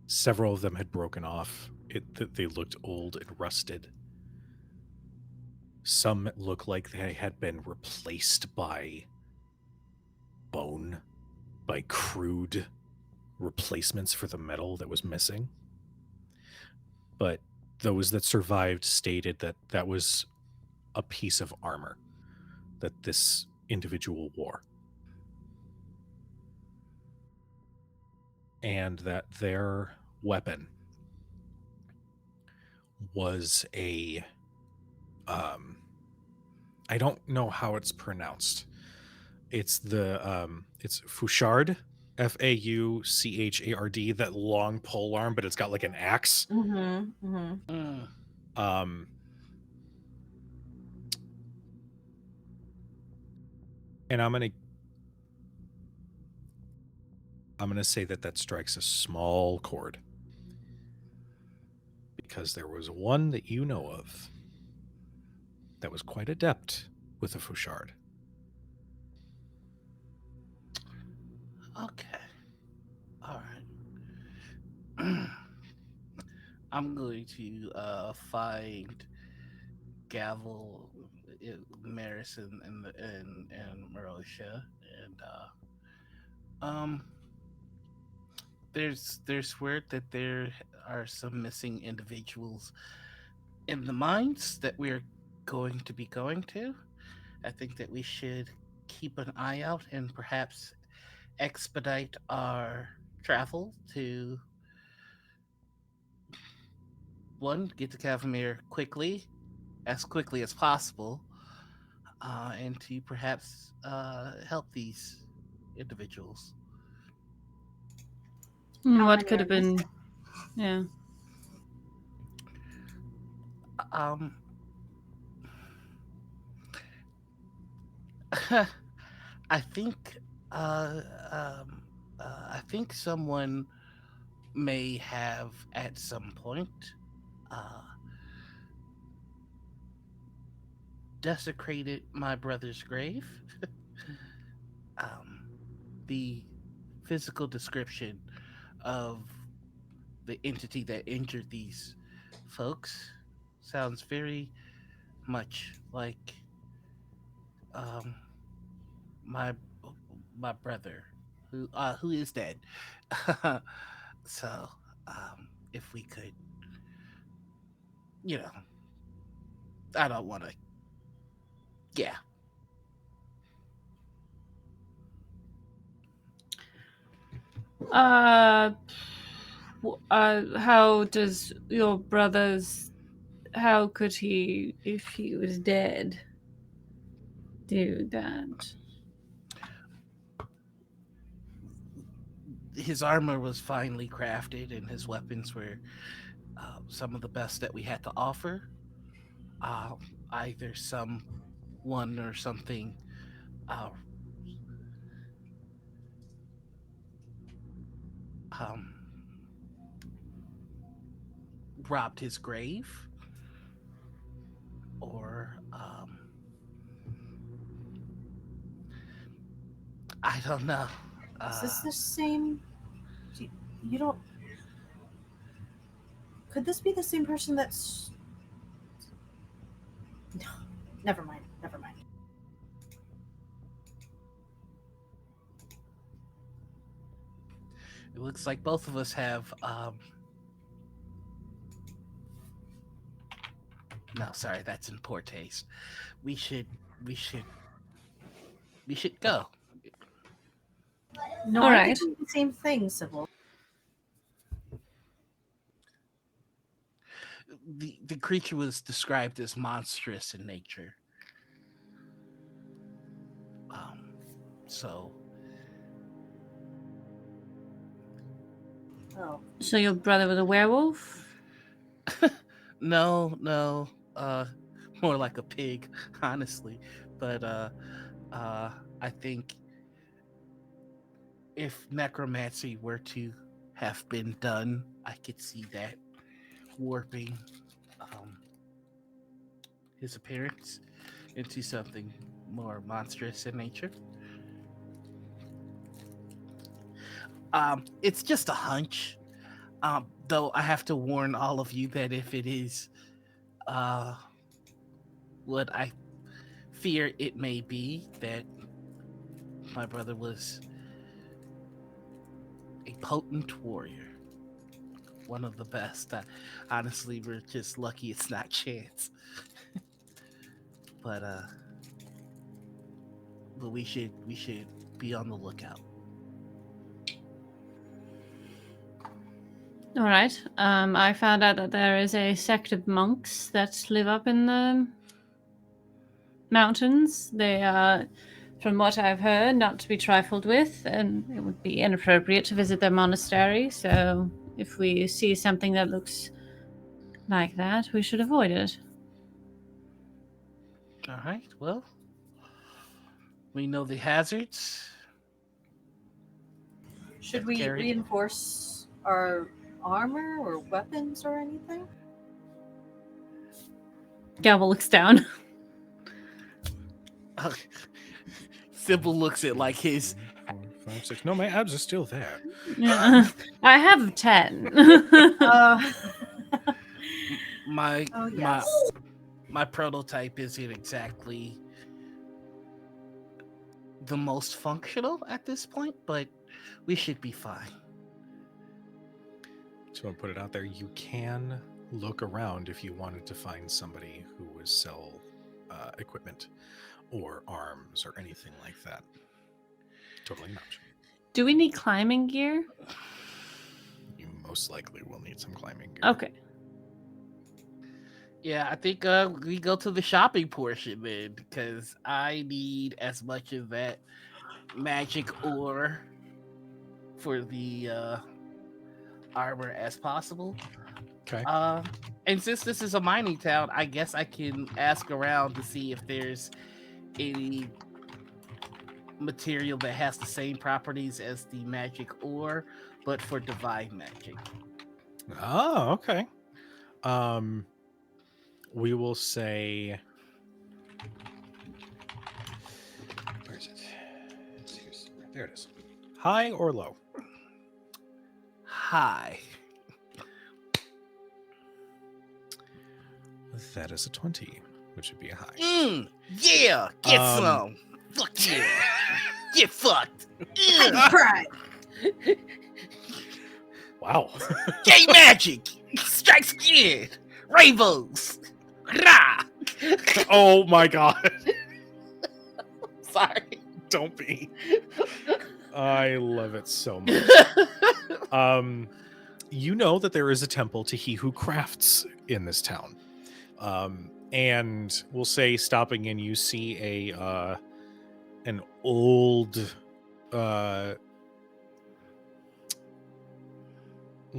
Several of them had broken off. They looked old and rusted. Some look like they had been replaced by bone, by crude replacements for the metal that was missing. But those that survived stated that that was a piece of armor that this individual wore. And that their weapon was a I don't know how it's pronounced. It's it's Fouchard, Fauchard, that long pole arm, but it's got like an axe. Mm-hmm. Mm-hmm. And I'm gonna say that strikes a small chord, because there was one that you know of that was quite adept with a Fouchard. Okay. All right. I'm going to find Gavel, Maris, and Marosha, and there's word that there are some missing individuals in the mines that we're going to be going to. I think that we should keep an eye out and perhaps expedite our travel to one, get to Cavemere as quickly as possible, and to perhaps help these individuals. How What many could are have been? missing? Yeah. Um, I think uh, um, I think someone may have at some point uh, desecrated my brother's grave. um, the physical description of the entity that injured these folks sounds very much like um, my my brother who is dead. So if we could, you know, I don't want to. Yeah. Uh, how does your brother's? How could he, if he was dead, do that? His armor was finely crafted, and his weapons were some of the best that we had to offer. Uh, Either someone or something uh, um, robbed his grave, or I don't know. Is this the same? You don't. Could this be the same person that's? No, never mind. Never mind. It looks like both of us have no, sorry, that's in poor taste. We should we should we should go. No, All I right. think the same thing, Sybil. The creature was described as monstrous in nature. Um, so Oh, So your brother was a werewolf? no, more like a pig, honestly. But I think if necromancy were to have been done, I could see that warping his appearance into something more monstrous in nature. It's just a hunch. Though I have to warn all of you that if it is what I fear it may be, that my brother was a potent warrior. One of the best. Honestly, we're just lucky it's not chance. but we should be on the lookout. All right. I found out that there is a sect of monks that live up in the mountains. They are, from what I've heard, not to be trifled with, and it would be inappropriate to visit their monastery. So if we see something that looks like that, we should avoid it. All right. Well, we know the hazards. should we Carry- reinforce our armor or weapons or anything? Gavel looks down. Sybil looks at like his 4, 5, 6. No, my abs are still there. Yeah. I have 10. my Oh, yes. my prototype isn't exactly the most functional at this point, but we should be fine. Just want to put it out there. You can look around if you wanted to find somebody who would sell equipment or arms or anything like that. Totally an option. Do we need climbing gear? You most likely will need some climbing gear. Okay. Yeah, I think we go to the shopping portion then, because I need as much of that magic ore for the armor as possible. Okay. And since this is a mining town, I guess I can ask around to see if there's any material that has the same properties as the magic ore, but for divine magic. Oh, okay. We will say. Where is it? There it is. High or low? High. That is a 20, which would be a high. Yeah, get Um, some. Fuck yeah. Get fucked. Pride. Wow. Gay magic. Strikes again. Rainbows. Rah. Oh my god. Sorry. Don't be. I love it so much. You know that there is a temple to he who crafts in this town. And we'll say stopping in, you see a an old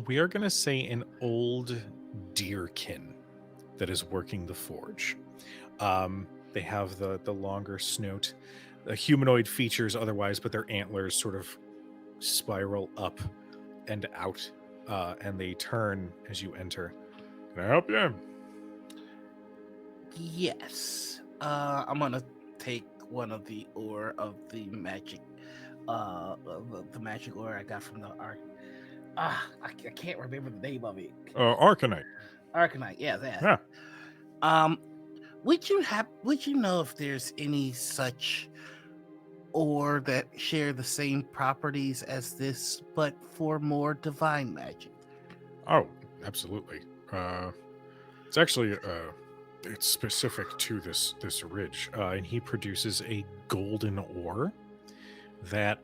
we are gonna say an old deerkin that is working the forge. They have the longer snout, the humanoid features otherwise, but their antlers sort of spiral up and out, and they turn as you enter. Can I help you? Yes. I'm gonna take one of the ore of the magic the magic ore I got from the arc. I can't remember the name of it. Arcanite. Arcanite, yeah, that. Yeah. Would you know if there's any such ore that share the same properties as this, but for more divine magic. Oh, absolutely. It's actually it's specific to this ridge, and he produces a golden ore that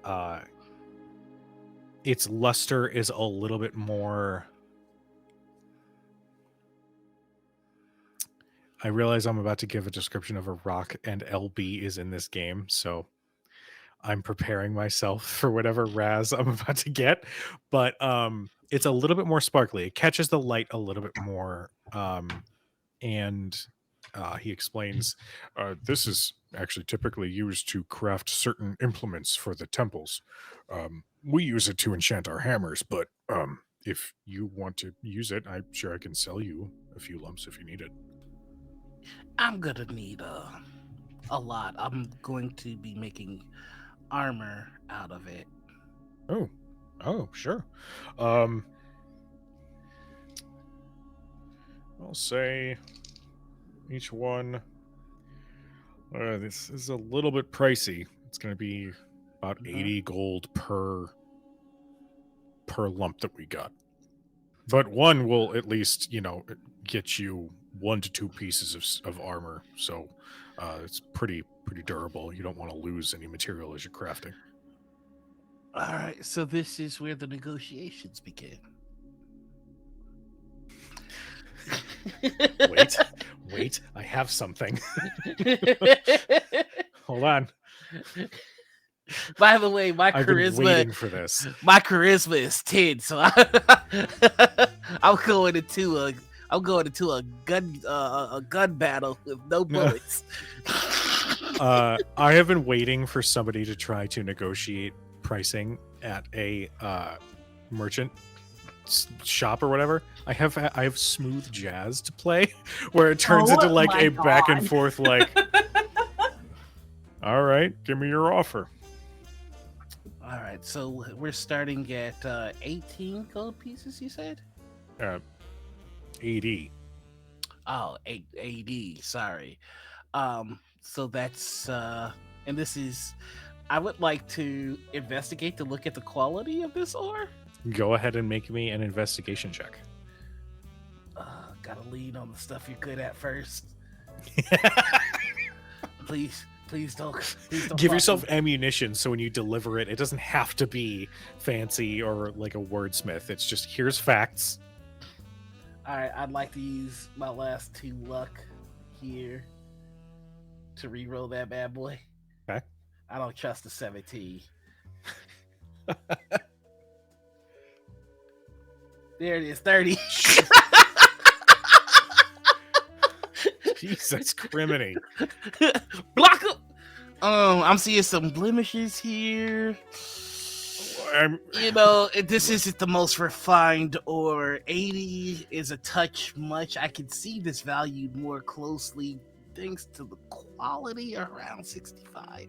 its luster is a little bit more. I realize I'm about to give a description of a rock, and LB is in this game, so I'm preparing myself for whatever Raz I'm about to get. But it's a little bit more sparkly. It catches the light a little bit more. And he explains, this is actually typically used to craft certain implements for the temples. We use it to enchant our hammers, but if you want to use it, I'm sure I can sell you a few lumps if you need it. I'm gonna need a lot. I'm going to be making armor out of it. Oh, sure. I'll say each one. This is a little bit pricey. It's going to be about 80 gold per lump that we got. But one will at least, get you 1 to 2 pieces of armor. So it's pretty durable. You don't want to lose any material as you're crafting. All right, so this is where the negotiations begin. Wait, I have something. Hold on. By the way, I've been waiting for this. My charisma is 10, so I'm going into a gun battle with no bullets. I have been waiting for somebody to try to negotiate pricing at a merchant shop or whatever. I have smooth jazz to play where it turns into like a back and forth like all right, give me your offer. All right, so we're starting at 18 gold pieces, you said? 80. Oh, 80, sorry. So that's and this is, I would like to investigate to look at the quality of this ore. Go ahead and make me an investigation check. Gotta lean on the stuff you're good at first. Please don't give yourself ammunition so when you deliver it, it doesn't have to be fancy or like a wordsmith. It's just, here's facts. All right, I'd like to use my last 2 luck here to re-roll that bad boy. Okay. I don't trust the 17. There it is, 30. Jesus criminy. Block up. I'm seeing some blemishes here. This isn't the most refined ore. 80 is a touch much. I can see this valued more closely thanks to the quality around 65.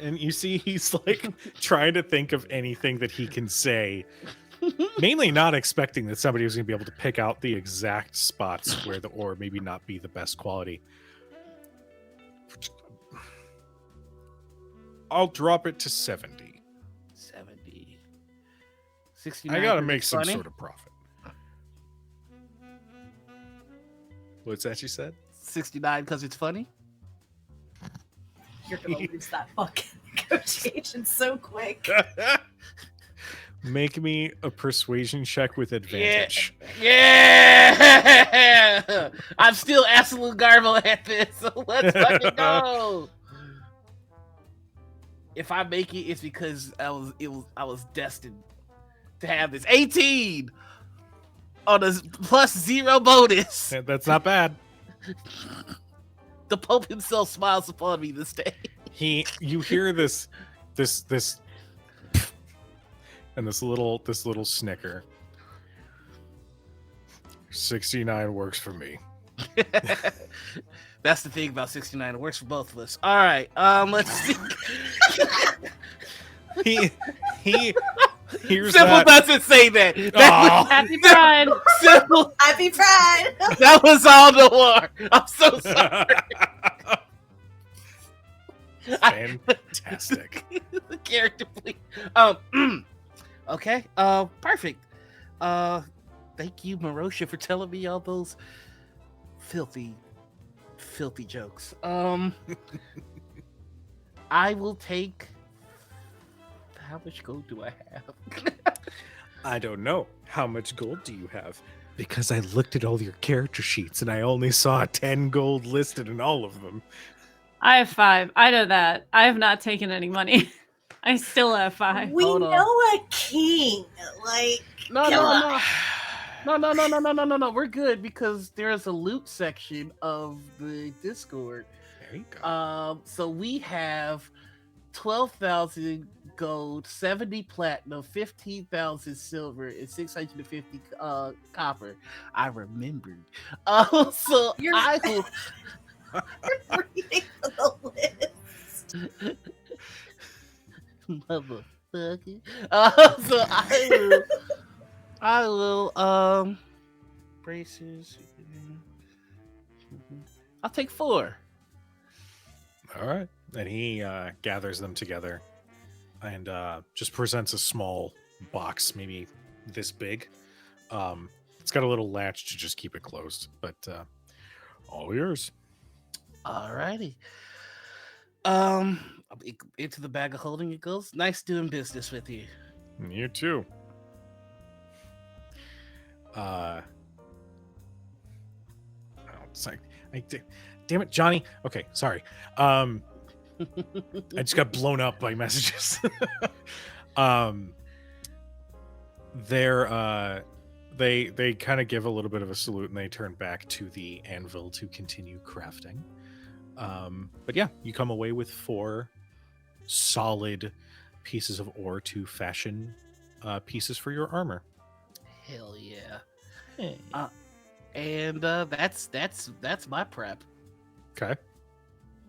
And you see he's like trying to think of anything that he can say, mainly not expecting that somebody was going to be able to pick out the exact spots where the ore maybe not be the best quality. I'll drop it to 70. 70. 69. I gotta make some sort of profit. What's that you said? 69 because it's funny? You're gonna lose that fucking negotiation so quick. Make me a persuasion check with advantage. Yeah! I'm still absolute garble at this, so let's fucking go. If I make it, it's because I was destined to have this. 18 on a +0 bonus. That's not bad. The Pope himself smiles upon me this day. You hear this and this little snicker. 69 works for me. That's the thing about 69. It works for both of us. All right. Let's see. Here's Sybil that. doesn't say that. Aw. Happy Pride. Sybil, Happy Pride. that was all Noir. I'm so sorry. Fantastic. The character, please. Okay. Perfect. Thank you, Marosha, for telling me all those filthy jokes. I will take. How much gold do I have? I don't know. How much gold do you have? Because I looked at all your character sheets and I only saw 10 gold listed in all of them. I have 5. I know that. I have not taken any money. I still have 5. We Hold on. know a king. Like, No. come on. No. We're good because there's a loot section of the Discord. There you go. So we have 12,000 gold, 70 platinum, 15,000 silver, and 650 copper. I remembered. So You're- I will. You're reading the list. Motherfucker. So I will braces. I'll take 4. All right. And he gathers them together and just presents a small box, maybe this big. It's got a little latch to just keep it closed, but all yours. Alrighty. Into the bag of holding it goes. Nice doing business with you. You too. It's like, damn it, Johnny. Okay, sorry. I just got blown up by messages. They kind of give a little bit of a salute and they turn back to the anvil to continue crafting. But yeah, you come away with 4 solid pieces of ore to fashion pieces for your armor. Hell yeah. And that's my prep. Okay.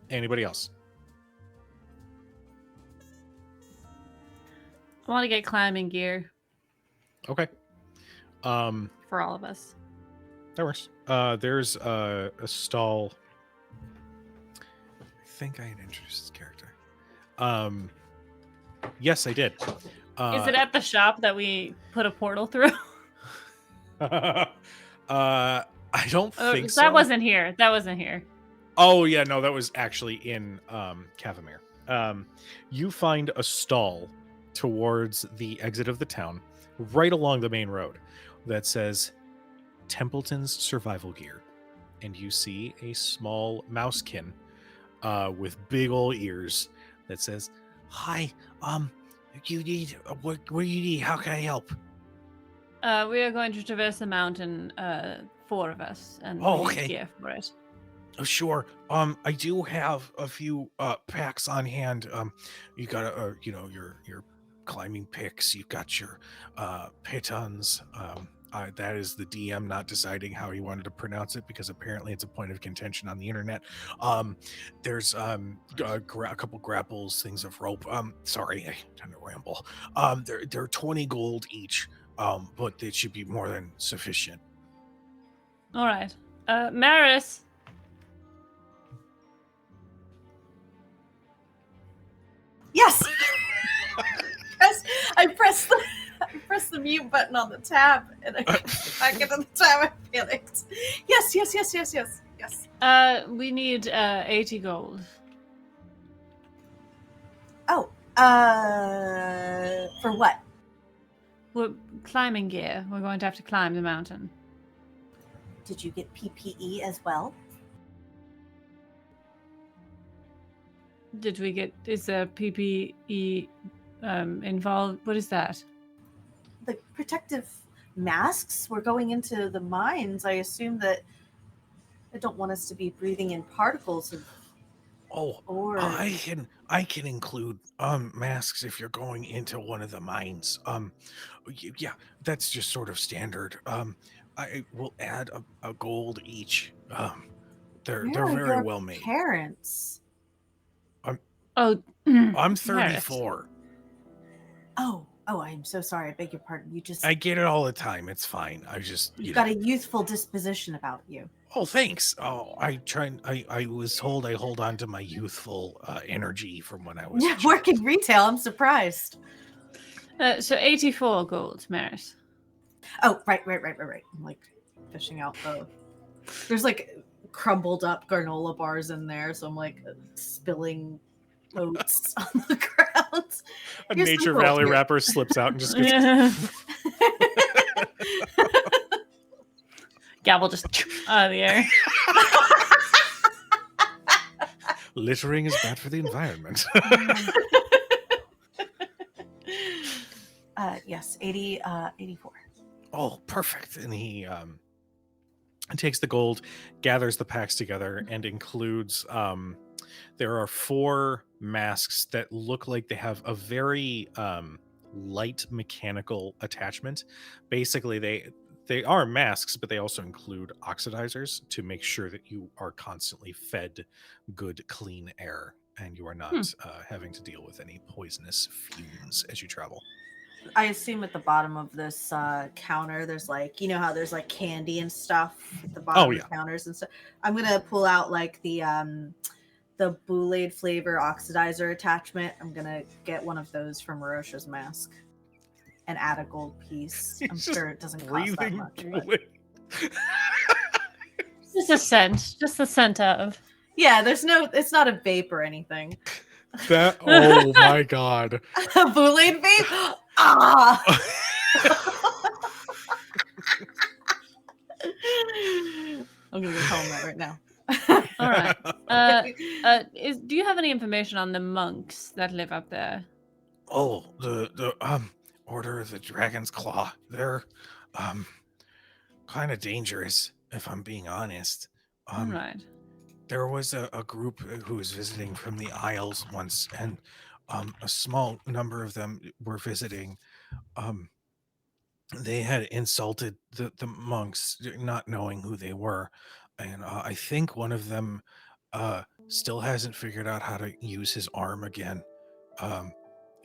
Anybody else? I want to get climbing gear Okay. for all of us. That works. There's a stall. I think I had introduced this character. Yes, I did. Is it at the shop that we put a portal through? I don't think so. That wasn't here. That wasn't here. Oh yeah, no, that was actually in Cavemere. You find a stall towards the exit of the town, right along the main road, that says Templeton's Survival Gear, and you see a small mousekin with big old ears that says, "Hi, you need what do you need? How can I help?" We are going to traverse the mountain, 4 of us, and Oh, we need okay. gear for it. Oh, sure. I do have a few packs on hand. You got your climbing picks. You've got your pitons. That is the DM not deciding how he wanted to pronounce it because apparently it's a point of contention on the internet. There's a couple grapples, things of rope. Sorry, I tend to ramble. They're 20 gold each. But it should be more than sufficient. All right. Maris. Yes. I press the mute button on the tab, and I back into the tab. I panicked. Yes. We need 80 gold. Oh. For what? We're climbing gear. We're going to have to climb the mountain. Did you get PPE as well? Did we get? Is there PPE involved? What is that? The protective masks. We're going into the mines. I assume that I don't want us to be breathing in particles of ore. I can include masks if you're going into one of the mines. Yeah, that's just sort of standard. I will add a gold each. They're Where are very your well made. Oh, I'm 34. Oh, Oh, I am so sorry. I beg your pardon. I get it all the time. It's fine. I just You've got a youthful disposition about you. Oh, thanks. Oh, I was told I hold on to my youthful energy from when I was a child. Working retail. I'm surprised. So 84 gold, Maris. Oh, right. I'm like fishing out the. There's like crumbled up granola bars in there, so I'm like spilling oats on the ground. A Here's Nature some gold Valley here. wrapper slips out and just gets Gavel just out of the air. littering is bad for the environment. Yes, 84. Oh, perfect. And he takes the gold, gathers the packs together, and includes there are 4 masks that look like they have a very light mechanical attachment. Basically, they are masks, but they also include oxidizers to make sure that you are constantly fed good, clean air and you are not having to deal with any poisonous fumes as you travel. I assume at the bottom of this counter, there's like, you know how there's like candy and stuff at the bottom of the counters and stuff. I'm gonna pull out like the Boulade flavor oxidizer attachment. I'm gonna get one of those from Marosha's mask and add a gold piece. I'm sure it doesn't cost that much. But... Just a scent, just the scent of. Yeah, it's not a vape or anything. Oh my god. A Boulade vape? Ah! I'm gonna go tell him that right now. All right. Do you have any information on the monks that live up there? Oh, the Order of the Dragon's Claw. They're kind of dangerous, if I'm being honest. All right. There was a group who was visiting from the Isles once, and a small number of them were visiting. They had insulted the monks, not knowing who they were. And I think one of them still hasn't figured out how to use his arm again.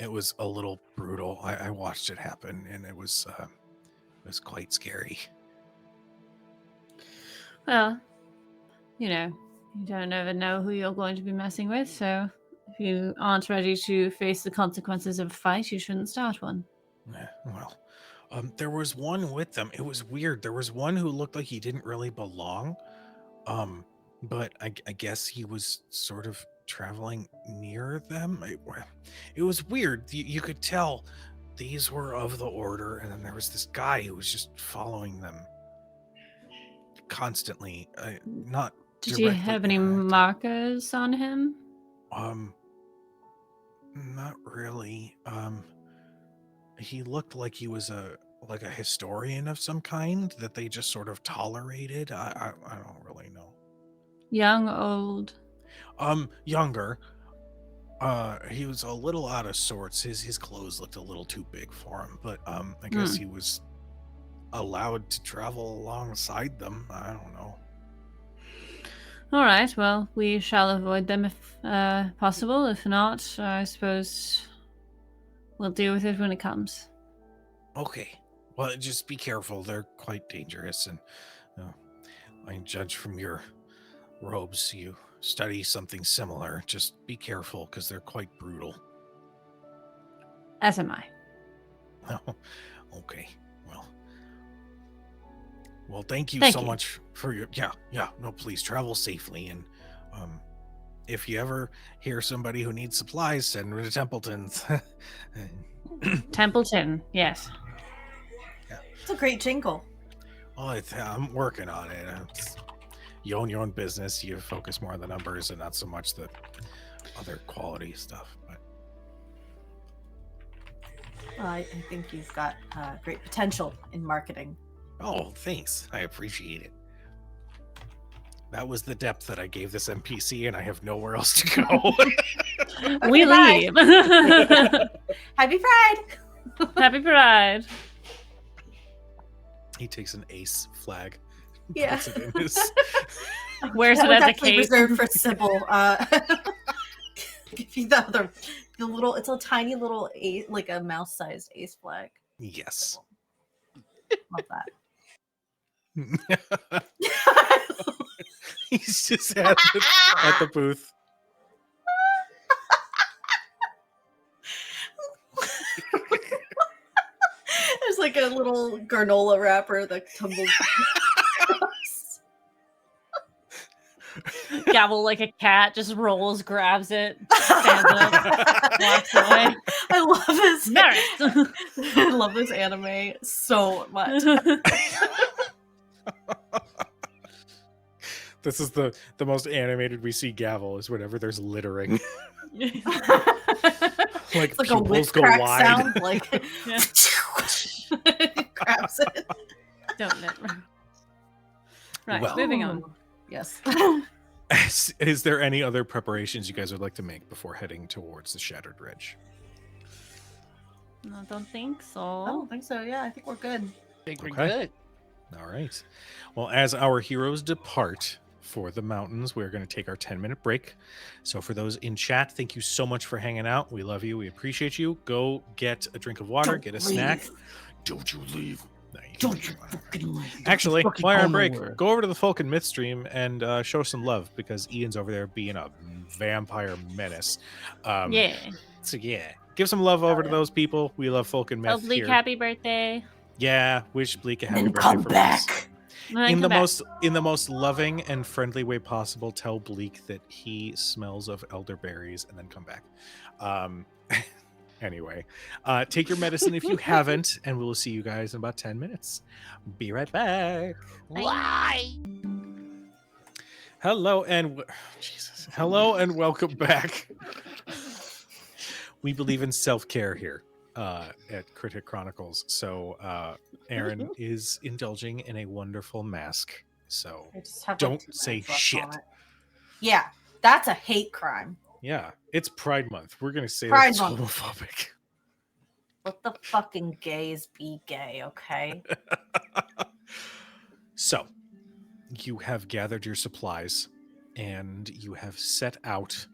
It was a little brutal. I watched it happen, and it was quite scary. Well, you don't ever know who you're going to be messing with, so if you aren't ready to face the consequences of a fight, you shouldn't start one. Yeah, well, there was one with them. It was weird. There was one who looked like he didn't really belong. But I guess he was sort of traveling near them. It was weird. You could tell these were of the order, and then there was this guy who was just following them constantly. Not. Did you have any markers on him? Not really. He looked like he was a historian of some kind that they just sort of tolerated. I don't really know. Young, old? Younger. He was a little out of sorts. His clothes looked a little too big for him, but I guess he was allowed to travel alongside them. I don't know. All right, well, we shall avoid them if possible. If not, I suppose we'll deal with it when it comes. Okay. Well, just be careful. They're quite dangerous, and I judge from your robes you study something similar. Just be careful, because they're quite brutal. As am I. Oh, okay. Well, thank you so much for your no, please travel safely, and if you ever hear somebody who needs supplies, send them to Templeton's. Templeton, yes. Yeah. It's a great jingle. Oh, I'm working on it. You own your own business, you focus more on the numbers and not so much the other quality stuff. But well, I think you've got great potential in marketing. Oh, thanks. I appreciate it. That was the depth that I gave this NPC, and I have nowhere else to go. We leave. Happy Pride! Happy Pride. He takes an ace flag. Yeah. Puts it in his... Wears it as a cape. Reserved for Sybil. Give you the other It's a tiny little like a mouse-sized ace flag. Yes. Love that. He's just at the booth. There's like a little granola wrapper that tumbles. Gavel like a cat, just rolls, grabs it, stands up, walks away. I love this. Merit. I love this anime so much. This is the most animated we see Gavel is whenever there's littering. Like It's like a pupils whip go crack wide. sound, like Yeah. grabs it. Don't never. Right, Well. moving on. Yes. Is there any other preparations you guys would like to make before heading towards the Shattered Ridge? No, don't think so. I don't think so. Yeah, I think we're good. think we're Okay. good. All right. Well, as our heroes depart for the mountains, we're going to take our 10-minute break. So for those in chat, thank you so much for hanging out. We love you. We appreciate you. Go get a drink of water, Don't get a leave. snack. Don't you leave. No, you Don't can you leave. fucking leave. Actually, fucking while you're go on break, nowhere. go over to the Folk and Myth stream and show some love because Ian's over there being a vampire menace. Yeah. So yeah, give some love over to yeah. those people. We love Folk and Myth Oh, Bleak, here. happy birthday. Yeah, wish Bleak a happy And birthday come from us. back. And then In come the back. most loving and friendly way possible, tell Bleak that he smells of elderberries and then come back. Anyway, take your medicine if you haven't, and we'll see you guys in about 10 minutes. Be right back. Why? Hello and hello and welcome back. We believe in self-care here at Chronicles. So Erin is indulging in a wonderful mask. So I just have, like, don't 2 say minutes left shit. on it. Yeah, that's a hate crime. yeah, it's Pride Month. We're gonna say Pride that's Month. homophobic. Let the fucking gays be gay, okay? So you have gathered your supplies and you have set out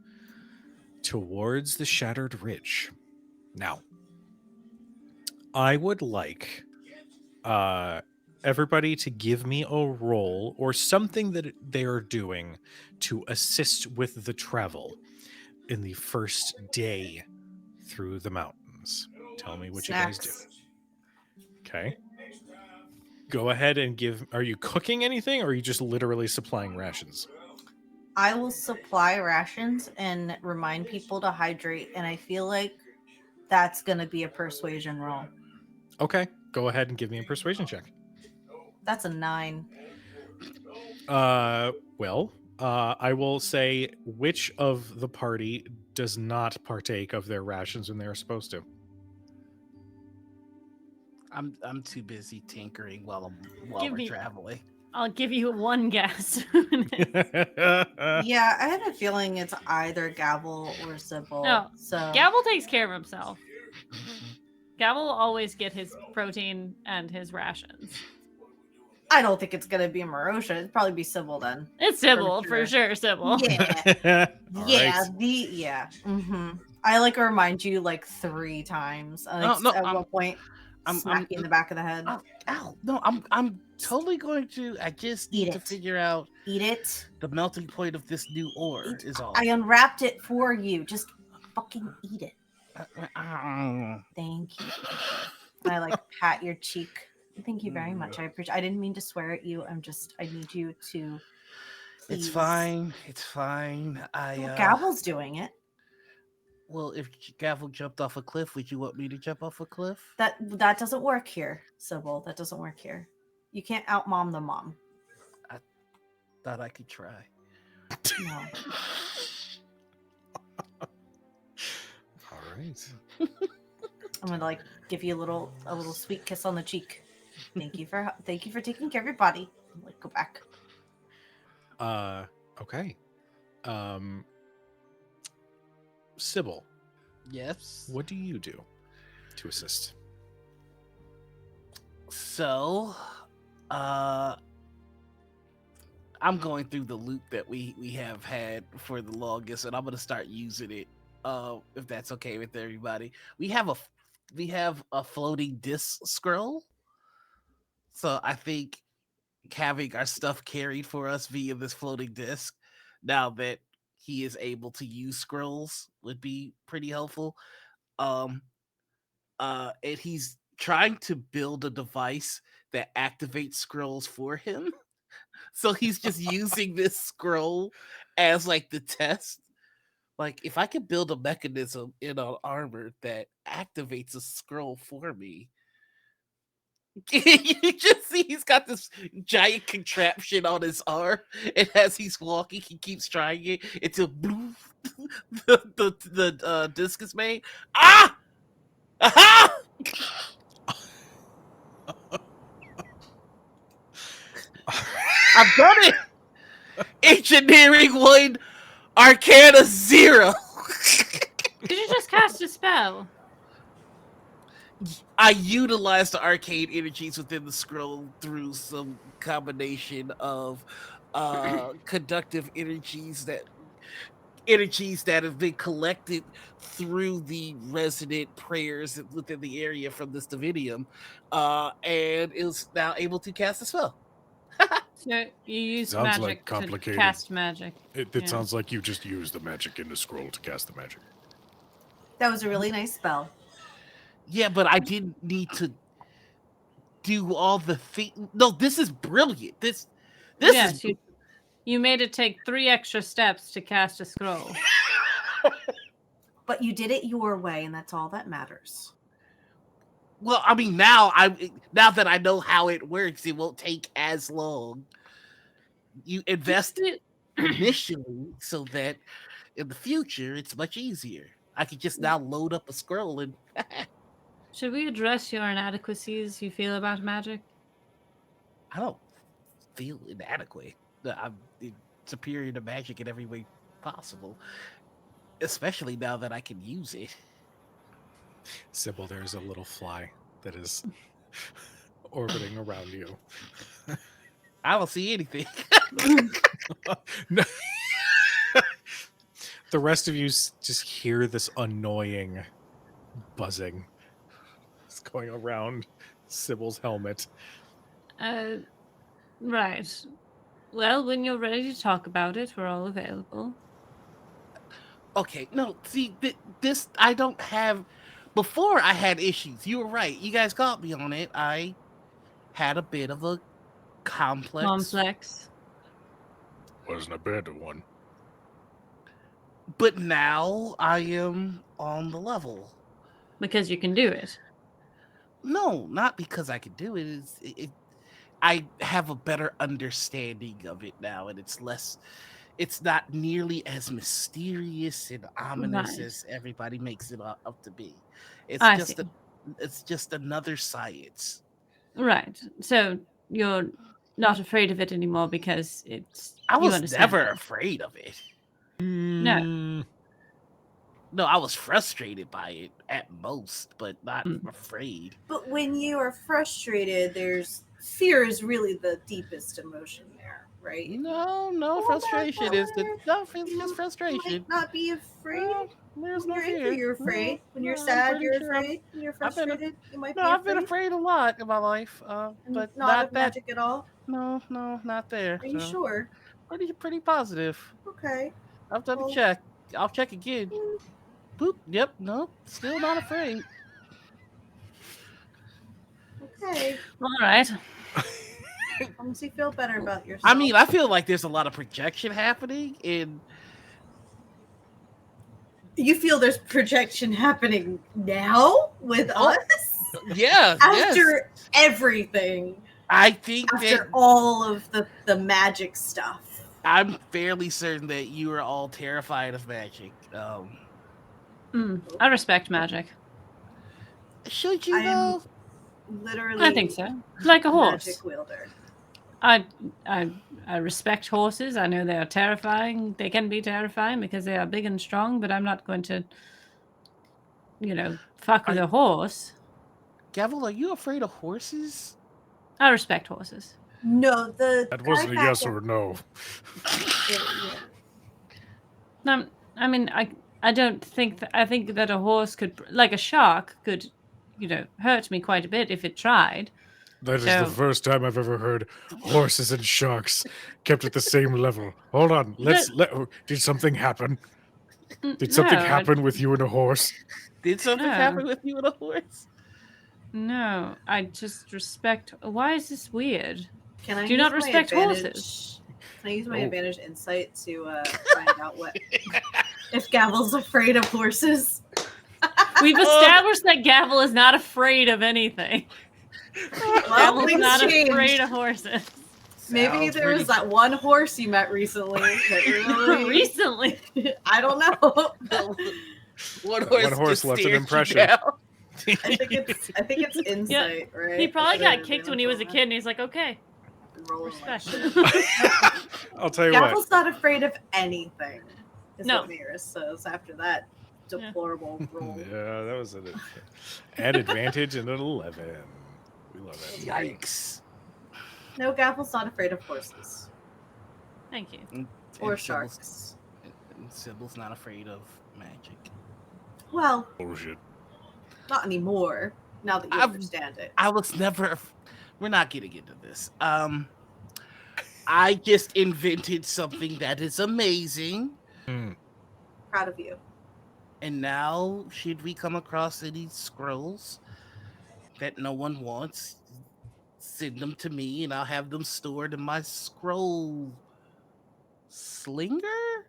towards the Shattered Ridge. Now, I would like everybody to give me a roll or something that they are doing to assist with the travel in the first day through the mountains. Tell me what you guys do. Okay. Go ahead and give. Are you cooking anything or are you just literally supplying rations? I will supply rations and remind people to hydrate, and I feel like that's going to be a persuasion roll. Okay. Go ahead and give me a persuasion check. That's a 9. Well, I will say which of the party does not partake of their rations when they're supposed to. I'm too busy tinkering while Give we're me- traveling. I'll give you one guess. Yeah, I have a feeling it's either Gavel or Sybil. No, So Gavel takes care of himself. Gavel will always get his protein and his rations. I don't think it's going to be Marosha. It'd probably be Sybil then. It's Sybil, sure. for sure, Sybil. Yeah. All Yeah, right. I like remind you like 3 times. At one point, smack you in the back of the head. Ow! No, I'm totally going to. I just need Eat to it. figure out Eat it. the melting point of this new ore. Eat- Is all. I unwrapped it for you. Just fucking eat it. Mm. Thank you. I like pat your cheek. Thank you very much. I appreciate. I didn't mean to swear at you. I need you to. It's ease. fine. It's fine. Well, Gavel's doing it. Well, if Gavel jumped off a cliff, would you want me to jump off a cliff? That doesn't work here, Sybil. That doesn't work here. You can't outmom the mom. Thought I could try. No. All right. I'm gonna like give you a little sweet kiss on the cheek. Thank you for taking care of your body. Like go back. Okay. Sybil, Yes. what do you do to assist? So, I'm going through the loot that we have had for the longest, and I'm gonna start using it if that's okay with everybody. We have a floating disc scroll. So I think having our stuff carried for us via this floating disc, now that he is able to use scrolls, would be pretty helpful. Um, and he's trying to build a device that activates scrolls for him. So he's just using this scroll as like the test. Like, if I could build a mechanism in an armor that activates a scroll for me, you just see he's got this giant contraption on his arm, and as he's walking, he keeps trying it until bloof, the disc is made. Ah! Aha! I've done it! Engineering 1, Arcana 0. Did you just cast a spell? I utilized the arcane energies within the scroll through some combination of conductive energies that have been collected through the resonant prayers within the area from this Dividium, and is now able to cast a spell. So you use Sounds magic like to complicated. cast magic. It Yeah. sounds like you just used the magic in the scroll to cast the magic. That was a really nice spell. Yeah, but I didn't need to do all the things. No, this is brilliant. This Yes, is you made it take 3 extra steps to cast a scroll. But you did it your way, and that's all that matters. well. I mean, now that I know how it works, it won't take as long. You invest initially so that in the future it's much easier. I could just now load up a scroll and. Should we address your inadequacies you feel about magic? I don't feel inadequate. I'm superior to magic in every way possible, especially now that I can use it. Sybil, there's a little fly that is orbiting around you. I don't see anything. No. The rest of you just hear this annoying buzzing. It's going around Sybil's helmet. Right. Well, when you're ready to talk about it, we're all available. Okay, no, see, this I don't have. Before I had issues. You were right. You guys got me on it. I had a bit of a complex. Wasn't a bad one. But now I am on the level. Because you can do it. No, not because I can do it. I have a better understanding of it now, and it's not nearly as mysterious and ominous Right. as everybody makes it up to be. I It's see. it's just another science. Right. So you're not afraid of it anymore because it's. I you was understand never it. afraid of it. No. No, I was frustrated by it at most, but not afraid. But when you are frustrated, fear is really the deepest emotion there, right? No, frustration is just frustration. Might not be afraid. There's When no you're fear. angry, you're afraid. When you're I'm sad, pretty you're sure afraid. When you're I've been a- frustrated, you might No, be I've afraid. been afraid a lot in my life, And but not not of that. magic at all. No, not there. Are you so sure? Pretty positive. Okay. I've done Well- a check. I'll check again. Boop. Yep. Nope. Still not afraid. Okay. All right. As long as you feel better about yourself. I mean, I feel like there's a lot of projection happening, and you feel there's projection happening now with Oh, us yeah, after everything, I think that after all of the magic stuff. I'm fairly certain that you are all terrified of magic. I respect magic. Should you I am though? Literally, I think so. Like a horse. magic wielder. I respect horses. I know they are terrifying. They can be terrifying because they are big and strong, but I'm not going to, fuck with a horse. Gavel, are you afraid of horses? I respect horses. No, That wasn't a yes or no. Yeah. I mean, I don't think I think that a horse could, like a shark, could, hurt me quite a bit if it tried. That is So- the first time I've ever heard horses and sharks kept at the same level. Hold on, did something happen? Did something happen with you and a horse? Did something No. happen with you and a horse? No, I just respect. Why is this weird? Can I Do not use my respect advantage- horses. Can I use my Oh. advantage insight to find out what if Gavel's afraid of horses? We've established that Gavel is not afraid of anything. Well, Gavel's things not changed. afraid of horses. Maybe Sounds there was pretty- that one horse you met recently. That really, Recently. I don't know. One One horse just left an stared you impression. down. I think it's insight, right? He probably That's got kicked when he was a kid, and he's like, okay, Rolling like respect. shit. I'll tell you what. Gavel's not afraid of anything. Is No. what Maris says after that deplorable roll. Yeah, that was an advantage and an 11. We love it. Yikes. No, Gavel's not afraid of horses Thank you. or And sharks. Sybil's not afraid of magic. Well, Bullshit. not anymore. Now that you I've- understand it. I was never. We're not getting into this. I just invented something that is amazing, Proud of you. and now should we come across any scrolls that no one wants, send them to me, and I'll have them stored in my scroll slinger.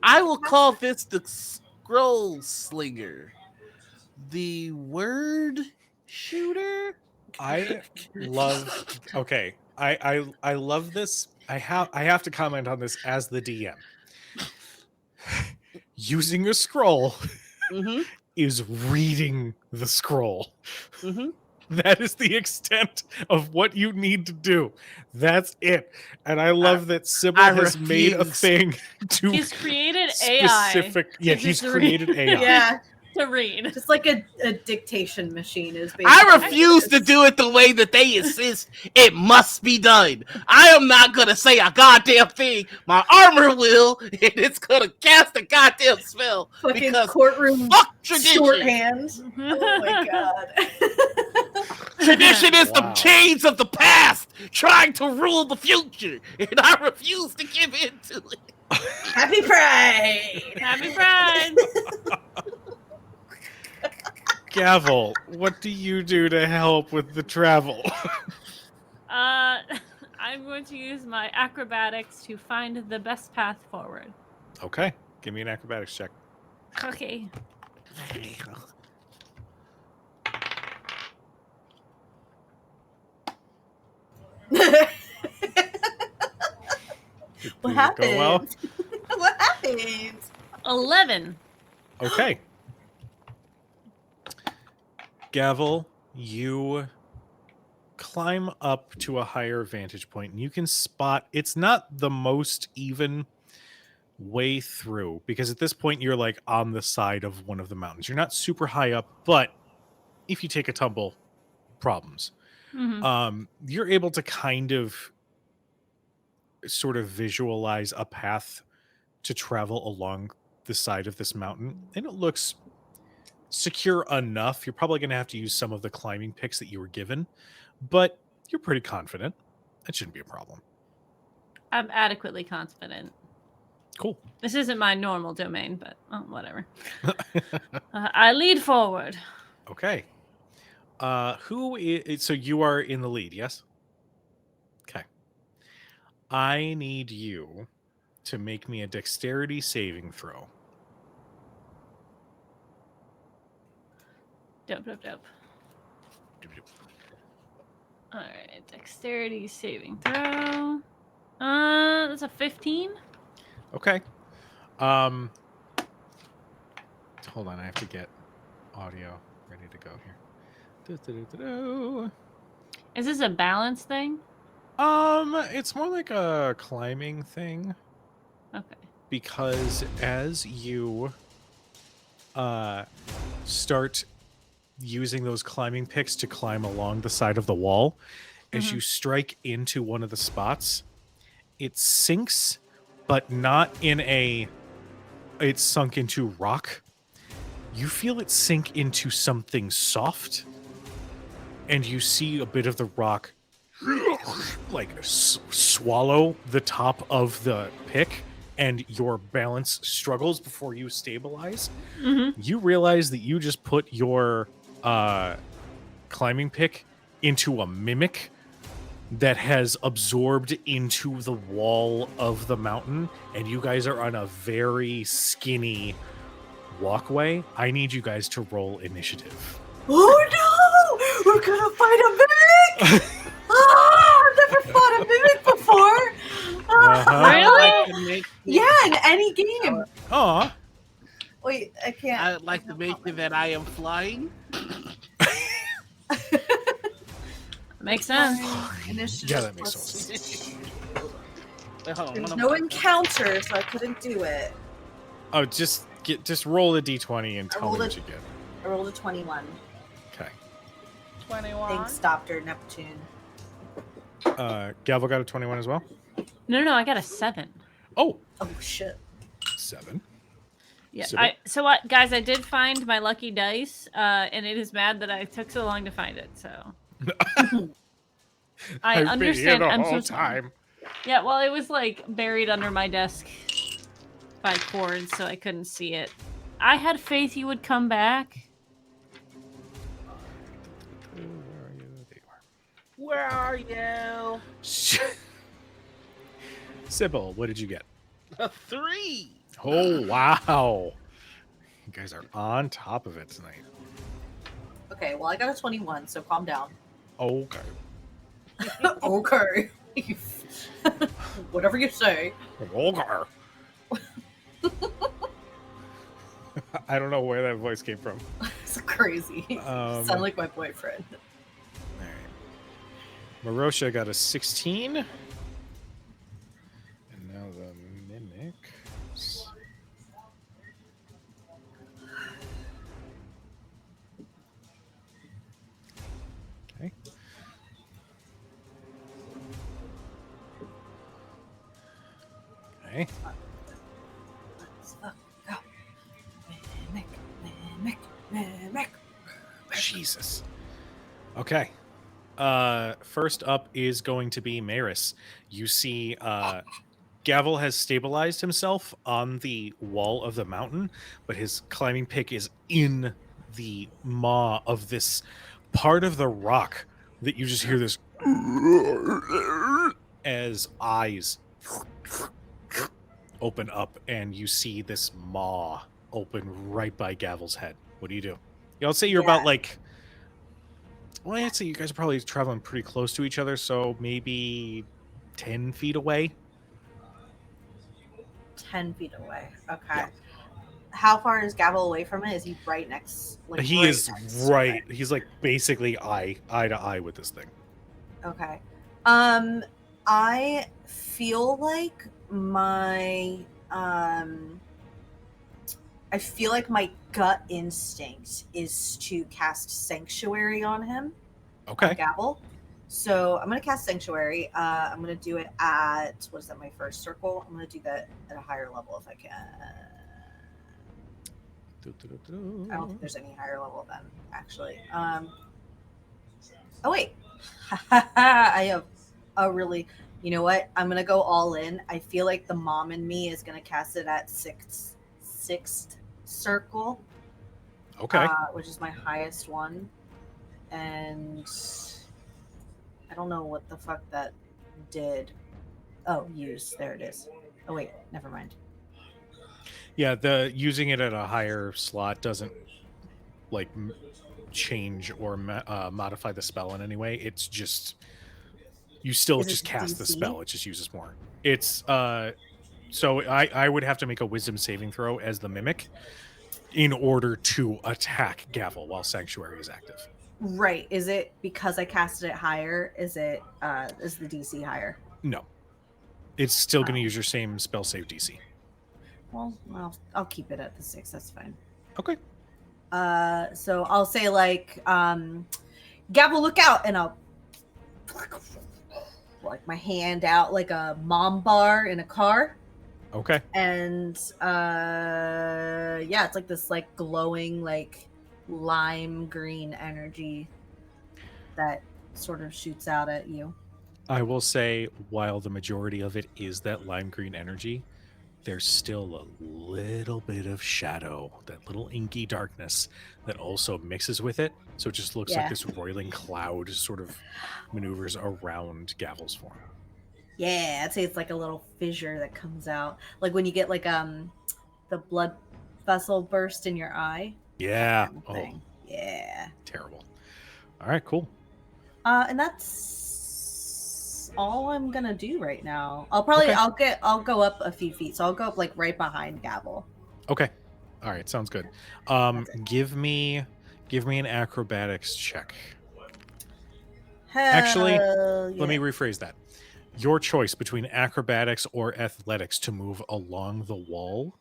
I will call this the scroll slinger. The word shooter. I love. Okay, I love this. I have to comment on this as the DM. Using a scroll Mm-hmm. is reading the scroll. Mm-hmm. That is the extent of what you need to do. That's it. And I love that Sybil I has made a refuse. thing to He's created AI specific. Yeah, he's just created read. AI. Yeah, to read. just like a dictation machine is. I basically refuse what to it is. do it the way that they insist it must be done. I am not gonna say a goddamn thing. My armor will, and it's gonna cast a goddamn spell. Fucking because courtroom fuck tradition. shorthand. Oh my god. Tradition is Wow. the chains of the past trying to rule the future, and I refuse to give in to it. Happy Pride! Happy Pride! Gavel, what do you do to help with the travel? I'm going to use my acrobatics to find the best path forward. Okay, give me an acrobatics check. Okay. What Did it happened? go well? What happened? 11. Okay. Gavel, you climb up to a higher vantage point and you can spot it's not the most even way through because at this point you're like on the side of one of the mountains. You're not super high up, but if you take a tumble, problems. Mhm. You're able to kind of sort of visualize a path to travel along the side of this mountain, and it looks secure enough. You're probably going to have to use some of the climbing picks that you were given, but you're pretty confident. That shouldn't be a problem. I'm adequately confident. Cool. This isn't my normal domain, but whatever. I lead forward. Okay. Who is, so you are in the lead, yes? Okay. I need you to make me a dexterity saving throw. Dope. All right, dexterity saving throw. That's a 15. Okay. Hold on, I have to get audio ready to go here. Is this a balance thing? It's more like a climbing thing Okay. because as you start using those climbing picks to climb along the side of the wall, as you strike into one of the spots, it sinks, but not in a it sunk into rock. You feel it sink into something soft, and you see a bit of the rock like swallow the top of the pick, and your balance struggles before you stabilize. You realize that you just put your climbing pick into a mimic that has absorbed into the wall of the mountain, and you guys are on a very skinny walkway. I need you guys to roll initiative. Oh no! We're gonna fight a mimic! I've never fought a mimic before! Really? Yeah, in any game. Aw. Wait, I can't. I would like to make it that I am flying. Makes sense. Initiative Yeah, that makes plus- sense. There's no encounter, so I couldn't do it. Oh, just roll a d20 and tell me rolled what it. you get. I rolled a 21. Okay. 21. Thanks, Dr. Neptune. Gavel got a 21 as well. No, I got a 7. Oh, Oh shit. 7. Yeah. Sybil? So what, guys? I did find my lucky dice, and it is mad that I took so long to find it. So I understand. I'm so sorry. Yeah. Well, it was like buried under my desk by cords, so I couldn't see it. I had faith you would come back. Where are you? There you are. Where are you? Sybil, what did you get? A 3. Oh, wow. You guys are on top of it tonight. Okay, well I got a 21, so calm down. Okay. Okay. Whatever you say. Okay. I don't know where that voice came from. It's crazy. Sound like my boyfriend. All right. Marosha got a 16. And now the mimic. Okay. Okay. Let's go. Mimic, mimic, mimic. Jesus. Okay. First up is going to be Maris. You see Gavel has stabilized himself on the wall of the mountain, but his climbing pick is in the maw of this part of the rock that you just hear this as eyes open up, and you see this maw open right by Gavel's head. What do you do? I'll say you're about like, well, I'd say you guys are probably traveling pretty close to each other, so maybe 10 feet away. 10 feet away. Okay. Yeah. How far is Gavel away from it? Is he right next? Like, He right is next? right. He's like basically eye to eye with this thing. Okay. I feel like my gut instinct is to cast Sanctuary on him. Okay. On Gavel. So I'm gonna cast Sanctuary. I'm gonna do it at, what is that, my first circle? I'm gonna do that at a higher level if I can. I don't think there's any higher level than actually. Oh wait, I have a really. You know what? I'm gonna go all in. I feel like the mom in me is gonna cast it at sixth circle. Okay. Which is my highest one, and I don't know what the fuck that did. Oh, use. There it is. Oh wait, never mind. Yeah, the using it at a higher slot doesn't like change or modify the spell in any way. It's just you still Is it just cast the DC? spell. It just uses more. It's so I would have to make a wisdom saving throw as the mimic in order to attack Gavel while Sanctuary is active. Right. Is it because I casted it higher? Is it is the DC higher? No. It's still going to Oh. use your same spell save DC. Well, I'll keep it at the 6. That's fine. Okay. So I'll say like, Gavel, look out, and I'll like my hand out like a mom bar in a car, Okay. And yeah, it's like this like glowing like lime green energy that sort of shoots out at you. I will say, while the majority of it is that lime green energy, there's still a little bit of shadow, that little inky darkness that also mixes with it. So it just looks like Yeah. this roiling cloud sort of maneuvers around Gavel's form. Yeah, I'd say it's like a little fissure that comes out. Like when you get like the blood vessel burst in your eye. That Yeah. kind of Oh, thing. Yeah. terrible. All right, cool. And that's all I'm gonna do right now. I'll go up a few feet. So I'll go up like right behind Gavel. Okay. All right, sounds good. That's it. Give me an acrobatics check. Actually, Hell let me yeah. rephrase that. Your choice between acrobatics or athletics to move along the wall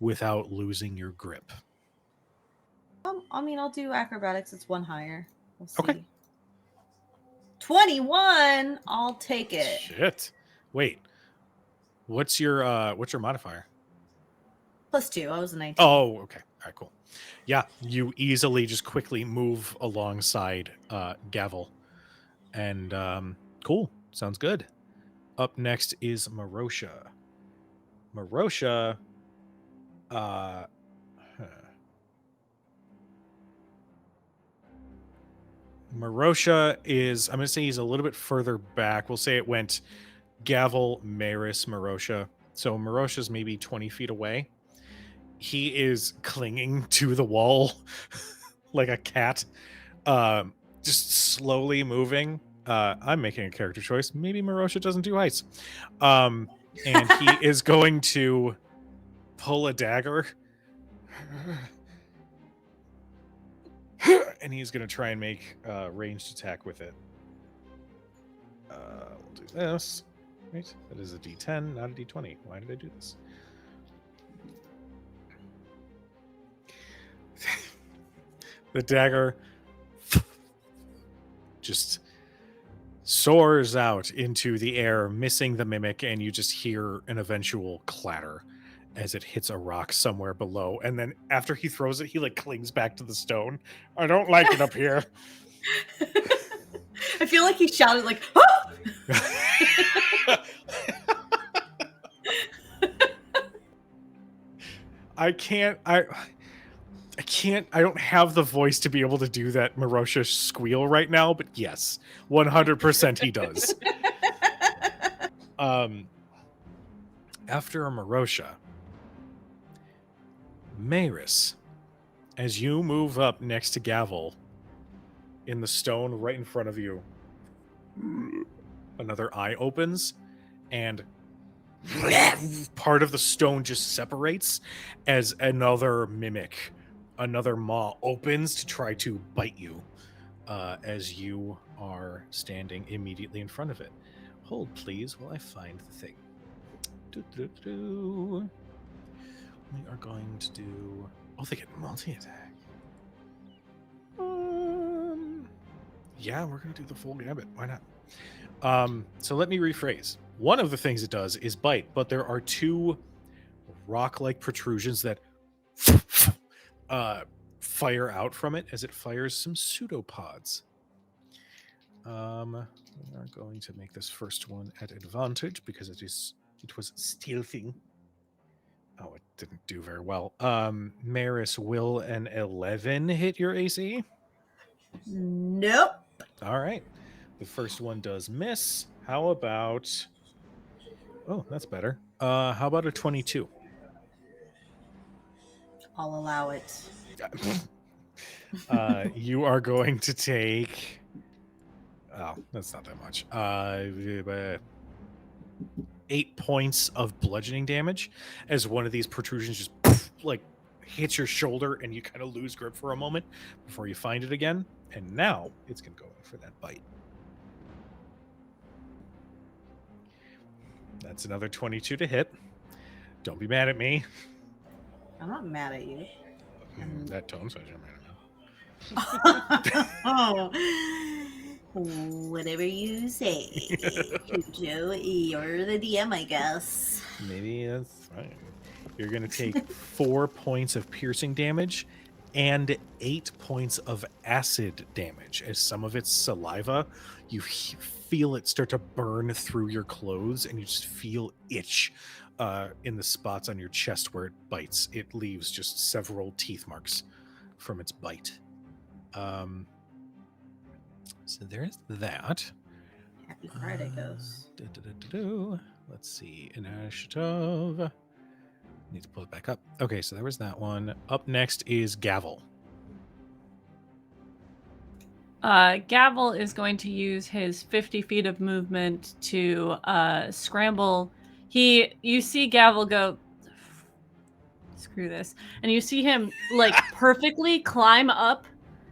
without losing your grip. I mean, I'll do acrobatics. It's one higher. We'll see. Okay. 21. I'll take it. Shit. Wait. What's your modifier? +2. I was a 19. Oh, okay. All right, cool. Yeah, you easily just quickly move alongside Gavel. And cool. Sounds good. Up next is Marosha. Marosha Marosha is, I'm going to say he's a little bit further back. We'll say it went Gavel, Maris, Marosha. So Marosha's maybe 20 feet away. He is clinging to the wall like a cat, just slowly moving. I'm making a character choice. Maybe Marosha doesn't do heights. And he is going to pull a dagger. And he's going to try and make a ranged attack with it. We'll do this. Right? That is a D10, not a D20. Why did I do this? The dagger just soars out into the air, missing the mimic, and you just hear an eventual clatter as it hits a rock somewhere below. And then after he throws it, he like clings back to the stone. I don't like it up here. I feel like he shouted like, "Ah!" I don't have the voice to be able to do that Marosha squeal right now, but yes, 100% he does. After Marosha, Maris, as you move up next to Gavel in the stone right in front of you, another eye opens and part of the stone just separates as another mimic, another maw opens to try to bite you as you are standing immediately in front of it. Hold, please, while I find the thing. We are going to do... Oh, they get multi-attack. Yeah, we're going to do the full gambit. Why not? So let me rephrase. One of the things it does is bite, but there are two rock-like protrusions that fire out from it as it fires some pseudopods. We are going to make this first one at advantage because it was stealthing. Oh, it didn't do very well. Maris, will an 11 hit your AC? Nope. All right. The first one does miss. How about... Oh, that's better. How about a 22? I'll allow it. You are going to take... Oh, that's not that much. 8 points of bludgeoning damage as one of these protrusions just like hits your shoulder and you kind of lose grip for a moment before you find it again. And now it's going to go in for that bite. That's another 22 to hit. Don't be mad at me. I'm not mad at you. That tone says you're mad at me. Oh. Whatever you say, Kujo. You're the DM, I guess. Maybe that's fine. You're going to take 4 points of piercing damage and 8 points of acid damage. As some of its saliva, you feel it start to burn through your clothes, and you just feel itch in the spots on your chest where it bites. It leaves just several teeth marks from its bite. So there's that. Happy Friday, Ghost. Let's see. Initiative. Need to pull it back up. Okay, so there was that one. Up next is Gavel. Gavel is going to use his 50 feet of movement to scramble. You see Gavel go, screw this, and you see him like perfectly climb up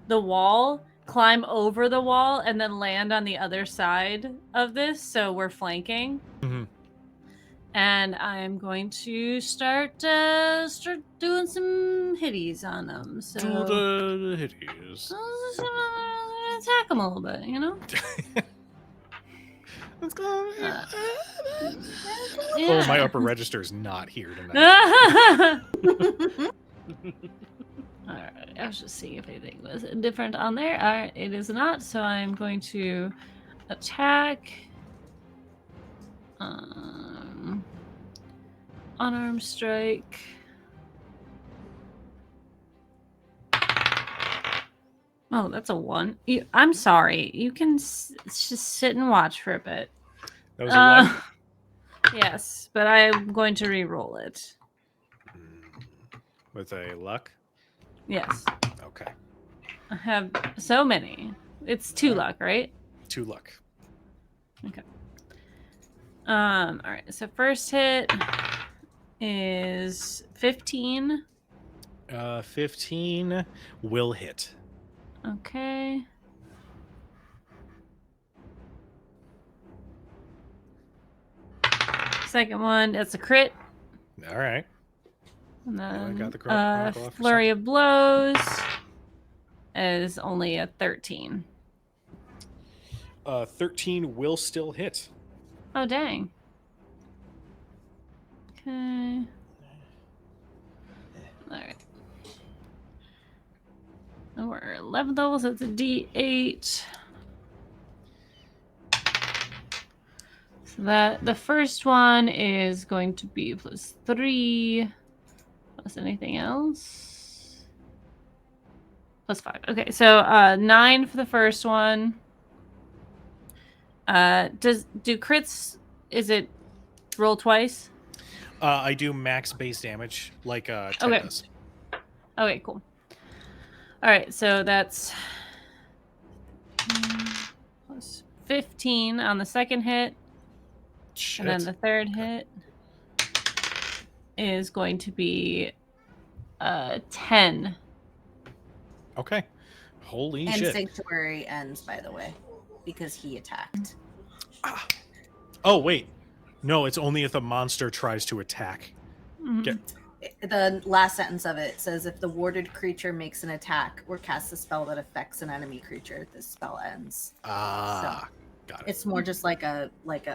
the wall, climb over the wall, and then land on the other side of this. So we're flanking. Mm-hmm. And I'm going to start doing some hitties on them. So Do the hitties. Attack them a little bit, you know. Let's go. Yeah. Oh, my upper register is not here tonight. Alright, I was just seeing if anything was different on there. Alright, it is not, so I'm going to attack. Unarmed strike. Oh, that's a 1. I'm sorry. You can just sit and watch for a bit. That was a 1? Yes, but I'm going to re-roll it. With a luck? Yes. Okay. I have so many. It's 2 luck, right? 2 luck. Okay. All right. So first hit is 15. 15 will hit. Okay. Second one, that's a crit. All right. And then I got the Chronicle off for flurry of blows is only a 13. 13 will still hit. Oh, dang. Okay. All right. And we're 11 levels. It's a D8. So that the first one is going to be +3. Plus anything else? +5. Okay, so 9 for the first one. Do crits? Is it roll twice? I do max base damage, like 10 Okay. does. Okay, cool. All right, so that's plus 15 on the second hit. Shit. And then the third hit is going to be 10. Okay. Holy And shit. Sanctuary ends, by the way, because he attacked. Oh, wait. No, it's only if the monster tries to attack. Mhm. Get- The last sentence of it says, if the warded creature makes an attack or casts a spell that affects an enemy creature, this spell ends. Got it. It's more just like a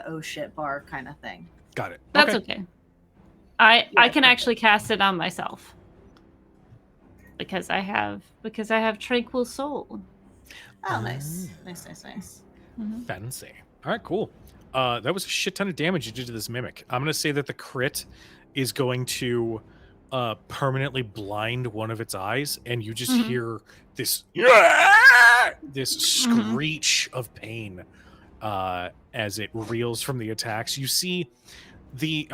oh shit bar kind of thing. Got it. That's okay. I can perfect. actually cast it on myself. Because I have Tranquil Soul. Oh, nice. Nice. Mhm. Fancy. All right, cool. That was a shit ton of damage you did to this mimic. I'm going to say that the crit is going to permanently blind one of its eyes, and you just Mhm. hear this screech of pain as it reels from the attacks. You see the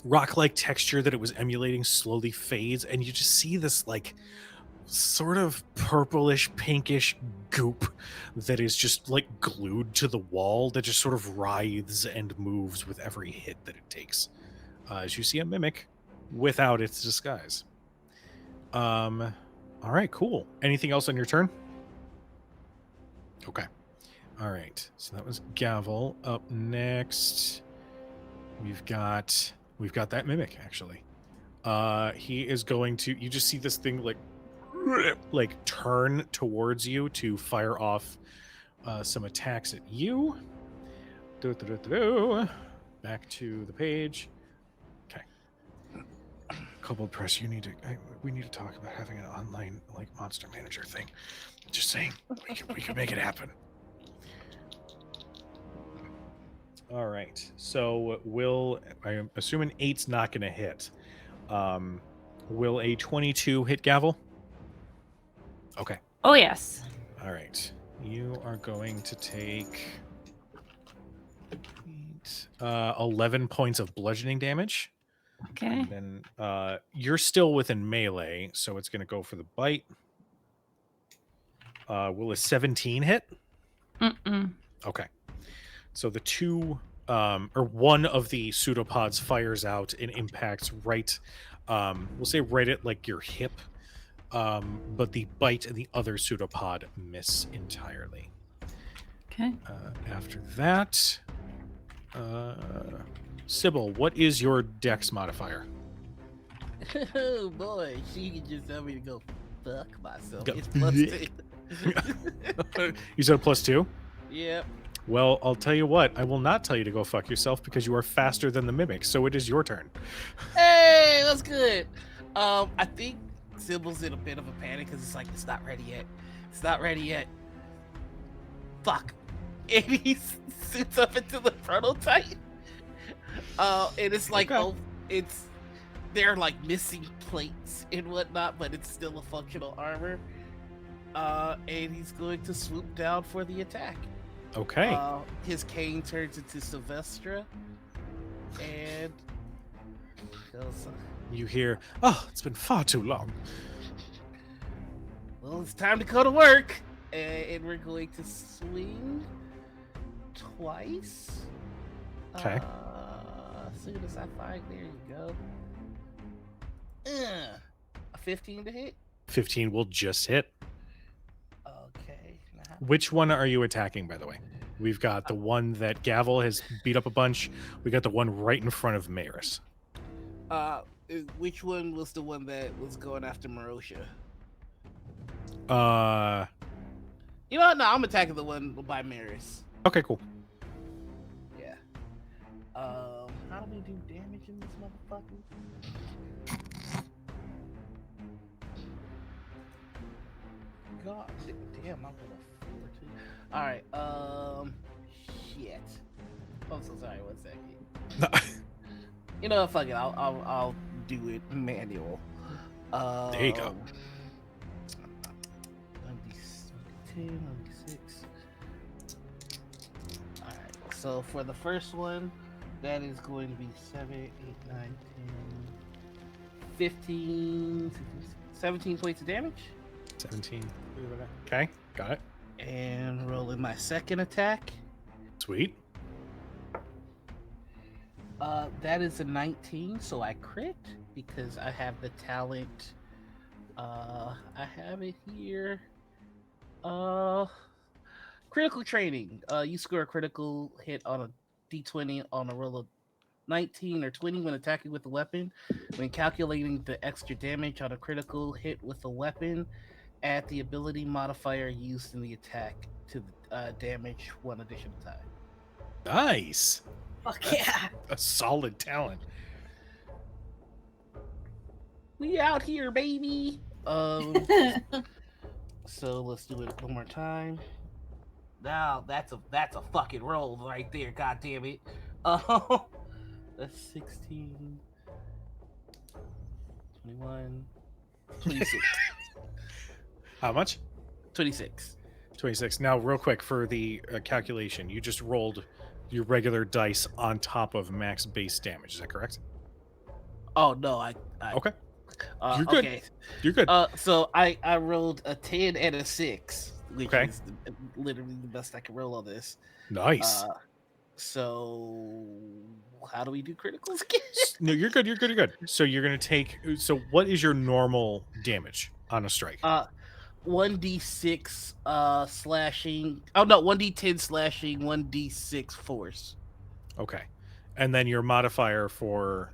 rock-like texture that it was emulating slowly fades, and you just see this like sort of purplish pinkish goop that is just like glued to the wall that just sort of writhes and moves with every hit that it takes as you see a mimic without its disguise. All right, cool. Anything else on your turn? Okay. All right, so that was Gavel. Up next we've got that mimic actually. He is going to, you just see this thing like turn towards you to fire off some attacks at you. Back to the page. Okay. Kobold Press, we need to talk about having an online like monster manager thing. Just saying, we can make it happen. All right. So I'm assuming 8's not going to hit. Will a 22 hit Gavel? Okay. Oh, yes. All right. You are going to take 11 points of bludgeoning damage. Okay. And then you're still within melee, so it's going to go for the bite. Will a 17 hit? Mm-mm. Okay. So the one of the pseudopods fires out and impacts right, we'll say right at like your hip, but the bite and the other pseudopod miss entirely. Okay. After that, Sybil, what is your dex modifier? Oh boy, she can just tell me to go fuck myself. Go- It's +2. You said +2? Yep. Well, I'll tell you what. I will not tell you to go fuck yourself because you are faster than the mimic. So it is your turn. Hey, that's good. I think Sybil's in a bit of a panic because it's like it's not ready yet. It's not ready yet. Fuck. And he suits up into the prototype. And it's like, Okay. they're like missing plates and whatnot, but it's still a functional armor. And he's going to swoop down for the attack. Okay. His cane turns into Sylvestra, and goes, You hear, oh, it's been far too long. well, it's time to go to work. And we're going to swing twice. Okay. As soon as I find, there you go. A 15 to hit. 15 will just hit. Okay. Now, Which one are you attacking, by the way? We've got the one that Gavel has beat up a bunch. We got the one right in front of Maris. which one was the one that was going after Marosha? You know what? No, I'm attacking the one by Maris. Okay, cool. Yeah. How do we do damage in this motherfucker? God damn, I'm gonna 4-2. Alright, shit. I'm so sorry, 1 second. You know what, fuck it, I'll do it manual. There you go. 1d10, 1d6. Alright, so for the first one, that is going to be 7, 8, 9, 10, 15, 17 points of damage. 17. Okay, got it. And rolling my second attack. Sweet. That is a 19, so I crit because I have the talent. I have it here. Critical training. You score a critical hit on a d20 on a roll of 19 or 20 when attacking with a weapon. When calculating the extra damage on a critical hit with a weapon, add the ability modifier used in the attack to the damage one additional time. Nice. Fuck yeah. A solid talent. We out here, baby. So let's do it one more time. Now that's a fucking roll right there. God damn it. That's 16, 21, 26. How much? 26. 26. Now, real quick for the calculation, you just rolled your regular dice on top of max base damage. Is that correct? Oh no, I Okay. You're good. Okay. You're good. So I rolled a 10 and a 6, which Okay. is literally the best I can roll on this. Nice. So how do we do criticals again? No, you're good. You're good. You're good. So you're gonna take. So what is your normal damage on a strike? 1d6 slashing. Oh no, 1d10 slashing, 1d6 force. Okay. And then your modifier for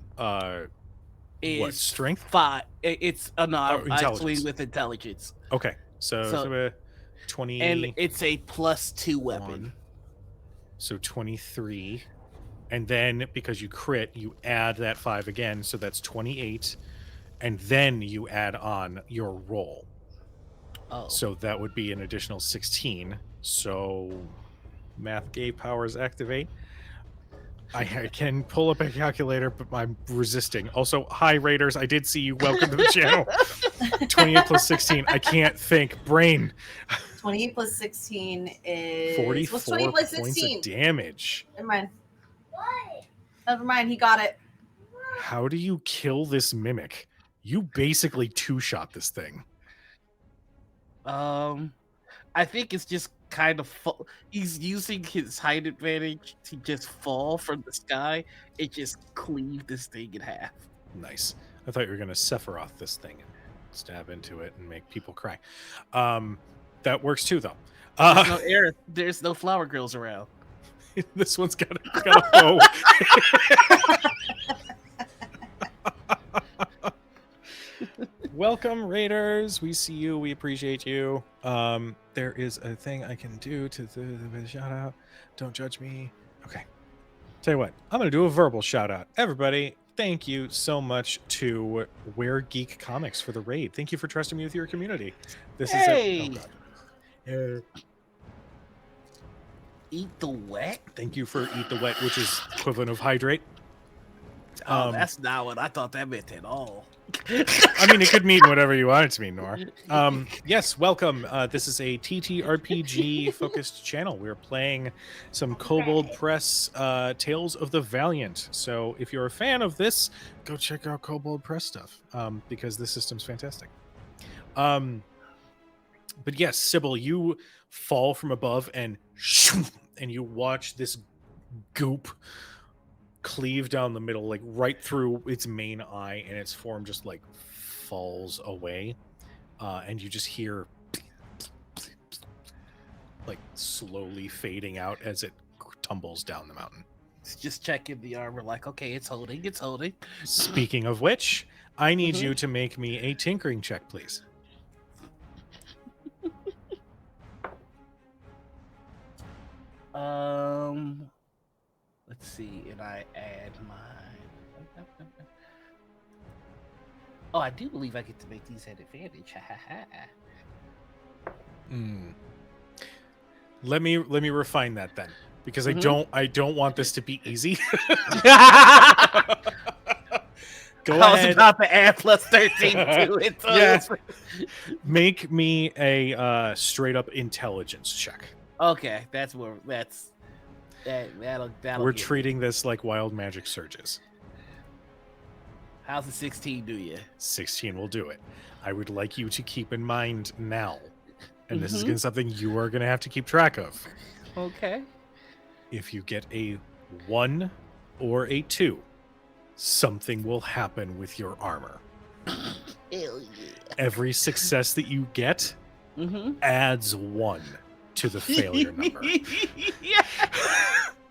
Is what, strength? 5. It's no, I intelligence. swing with intelligence. Okay. So 20. And it's a +2 weapon. So 23. And then because you crit, you add that 5 again. So that's 28. And then you add on your roll. Oh. So that would be an additional 16. So math gay powers activate. I can pull up a calculator, but I'm resisting. Also, hi, Raiders. I did see you. Welcome to the channel. 28 plus 16. I can't think. Brain. 28 plus 16 is... 44 What's 20 plus points 16? of damage. Never mind. What? Never mind. He got it. How do you kill this mimic? You basically two-shot this thing. I think it's just kind of he's using his height advantage to just fall from the sky and just cleave this thing in half. Nice. I thought you were going to Sephiroth this thing and stab into it and make people cry. That works too, though. There's no flower girls around. This one's got a bow. Welcome, Raiders. We see you. We appreciate you. There is a thing I can do to the shout out. Don't judge me. Okay. Tell you what, I'm going to do a verbal shout out. Everybody, thank you so much to Where Geek Comics for the raid. Thank you for trusting me with your community. This is Hey! Oh, God. Eat the Wet? Thank you for Eat the Wet, which is equivalent of Hydrate. That's not what I thought that meant at all. I mean, it could mean whatever you want it to mean, Noir. Yes, welcome. This is a TTRPG focused channel. We're playing some Kobold Press Tales of the Valiant. So if you're a fan of this, go check out Kobold Press stuff because this system's fantastic. But yes, Sybil, you fall from above and you watch this goop cleave down the middle, like right through its main eye, and its form just like falls away, and you just hear like slowly fading out as it tumbles down the mountain. It's just checking the armor, like, okay, it's holding. Speaking of which, I need you to make me a tinkering check, please. Let's see, and I add mine. Oh, I do believe I get to make these at advantage. Let me refine that then, because I don't want this to be easy. Go ahead. I was about to add plus 13 to it. So Yeah. Make me a straight up intelligence check. Okay, that'll We're treating this like wild magic surges. How's the 16 do you? 16 will do it. I would like you to keep in mind now, and this is going to something you are going to have to keep track of. Okay. If you get a 1 or a 2, something will happen with your armor. Hell yeah. Every success that you get adds 1 to the failure number. Yeah.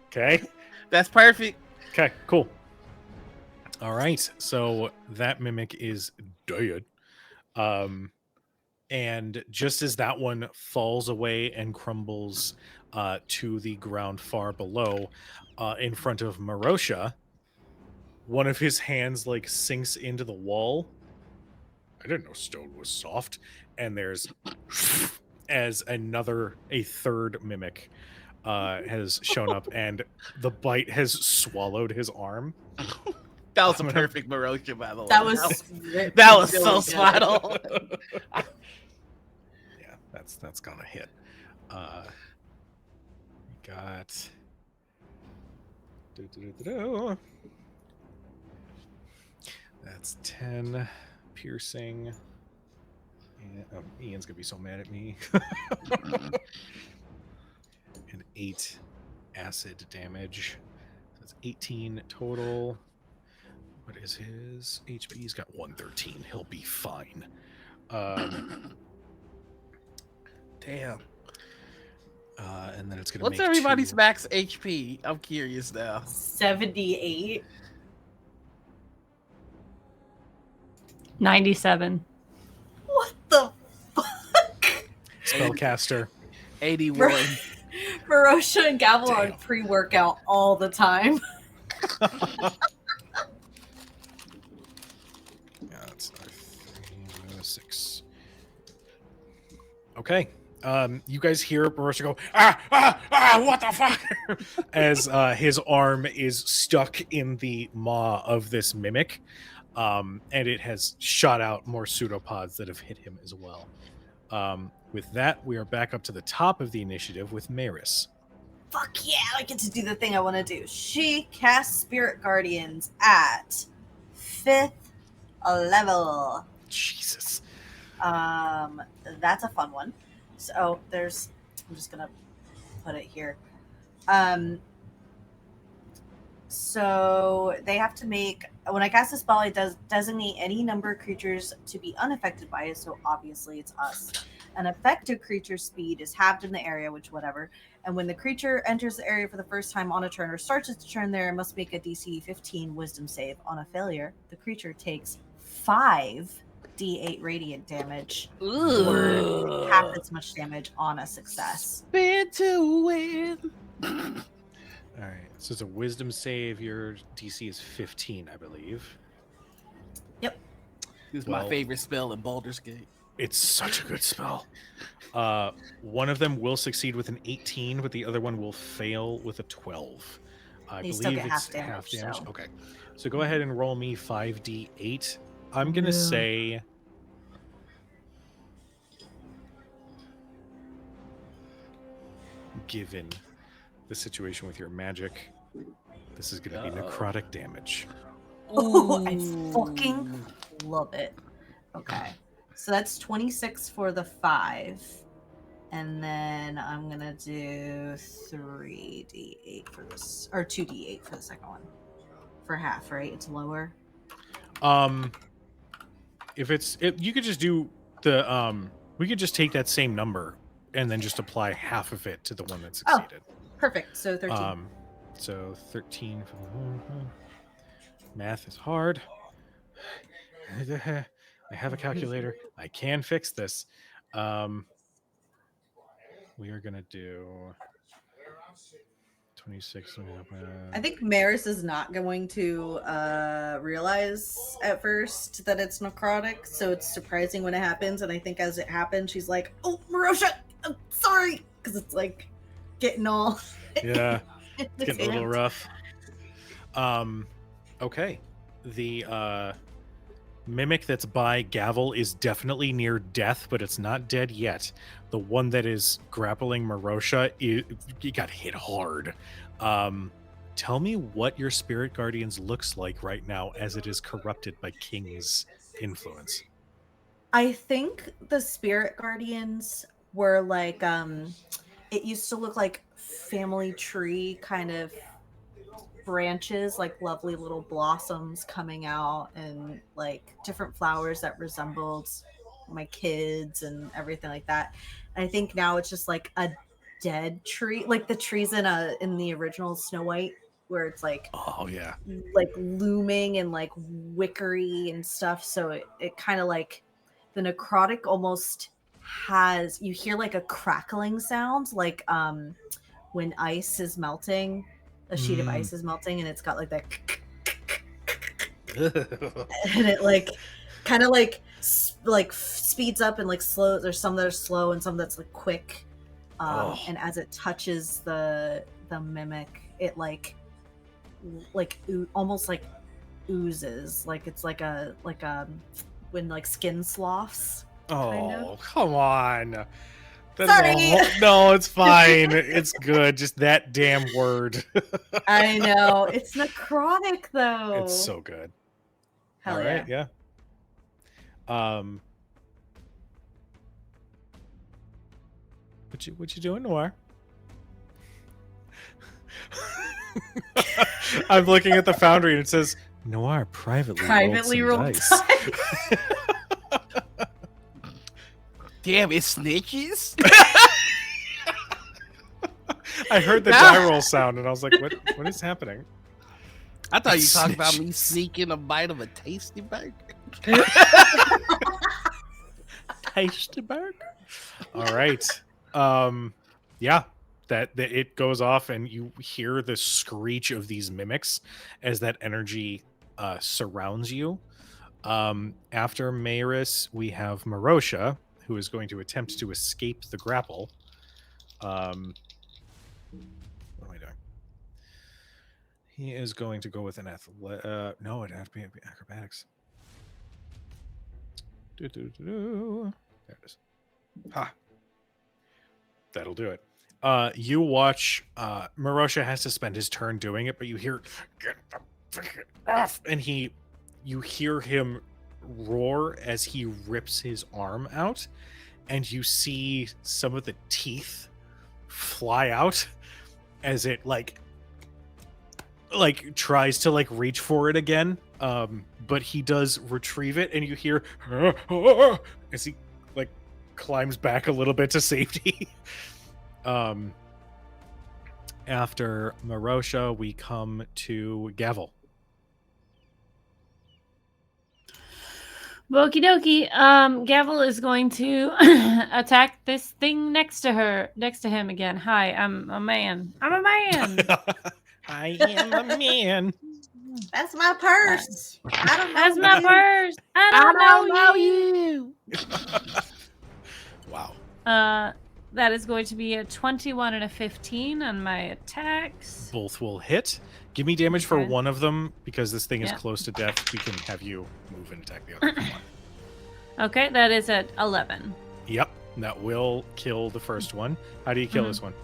Okay? That's perfect. Okay, cool. All right, so that mimic is dead. And just as that one falls away and crumbles to the ground far below, in front of Marosha, one of his hands like sinks into the wall. I didn't know stone was soft. And there's as a third mimic has shown up, and the bite has swallowed his arm. That was a perfect Marosha, by the way. That was so really spot on. Yeah, that's gonna hit. Got that's 10 piercing. And, Ian's gonna be so mad at me. And 8 acid damage. That's 18 total. What is his HP? He's got 113. He'll be fine. Damn. And then it's gonna. What's make everybody's 2. max HP? I'm curious now. 78. 97. What the fuck? spellcaster. 81. Marosha and Gavel are Damn. pre-workout all the time. Yeah, that's 6. Okay. You guys hear Marosha go, what the fuck? As his arm is stuck in the maw of this mimic. And it has shot out more pseudopods that have hit him as well. With that, we are back up to the top of the initiative with Maris. Fuck yeah, I get to do the thing I want to do. She casts Spirit Guardians at 5th level. Jesus. That's a fun one. So I'm just gonna put it here. So they have to make, when I cast a spell, it does designate any number of creatures to be unaffected by it. So obviously it's us. An affected creature's speed is halved in the area, which whatever. And when the creature enters the area for the first time on a turn or starts its turn there, it must make a DC 15 Wisdom save. On a failure, the creature takes 5d8 radiant damage, or half as much damage on a success. Spin to win. All right. So it's a wisdom save. Your DC is 15, I believe. Yep. This is Well, my favorite spell in Baldur's Gate. It's such a good spell. One of them will succeed with an 18, but the other one will fail with a 12. I You still believe get it's half damage, so. Okay. So go ahead and roll me 5d8. I'm going to say... Given the situation with your magic, this is going to be necrotic damage. Oh, I fucking love it. Okay. So that's 26 for the 5. And then I'm going to do 3d8 for this, or 2d8 for the second one. For half, right? It's lower. If you could just do the we could just take that same number and then just apply half of it to the one that succeeded. Perfect. So 13. So 13 for the math is hard. I have a calculator. I can fix this. We are gonna do 26. I think Maris is not going to realize at first that it's necrotic, so it's surprising when it happens. And I think as it happens, she's like, "Oh, Marosha, I'm sorry," because it's like getting all yeah, it's getting a little rough. Okay, the mimic that's by Gavel is definitely near death, but it's not dead yet. The one that is grappling Marosha, it got hit hard. Tell me what your Spirit Guardians looks like right now as it is corrupted by King's influence. I think the Spirit Guardians were like, it used to look like family tree kind of branches, like lovely little blossoms coming out and like different flowers that resembled my kids and everything like that. And I think now it's just like a dead tree, like the trees in the original Snow White, where it's like, oh yeah, like looming and like wickery and stuff. So it kind of like the necrotic almost has, you hear like a crackling sound, like when ice is melting, a sheet of ice is melting, and it's got like that and it like kind of like speeds up and like slow. There's some that are slow and some that's like quick, and as it touches the mimic, it almost like oozes, like it's like a when like skin sloughs. Kind of. Come on. Sorry. No, it's fine. It's good. Just that damn word. I know. It's necrotic though. It's so good. Hell All yeah. right, yeah. What you doing, Noir? I'm looking at the foundry and it says Noir privately rolled some dice. Damn, it snitches. I heard the die roll sound and I was like, what is happening? I thought you talked about me sneaking a bite of a tasty burger. Tasty burger? All right. Yeah, that it goes off, and you hear the screech of these mimics as that energy surrounds you. After Maris, we have Marosha, who is going to attempt to escape the grapple. What am I doing? He is going to go with an no, it'd have to be acrobatics. There it is. Ha. That'll do it. You watch Marosha has to spend his turn doing it, but you hear get the fuck off, and you hear him roar as he rips his arm out, and you see some of the teeth fly out as it like tries to like reach for it again. But he does retrieve it, and you hear as he like climbs back a little bit to safety. After Marosha, we come to Gavel. Okie dokie. Gavel is going to attack this thing next to him again. Hi, I'm a man. I'm a man. I am a man. That's my purse. I don't know. That's my you. purse. I don't know you. Wow. That is going to be a 21 and a 15 on my attacks. Both will hit. Give me damage for Okay. one of them, because this thing is Yeah. close to death. We can have you move and attack the other one. Okay, that is at 11. Yep, that will kill the first one. How do you kill this one?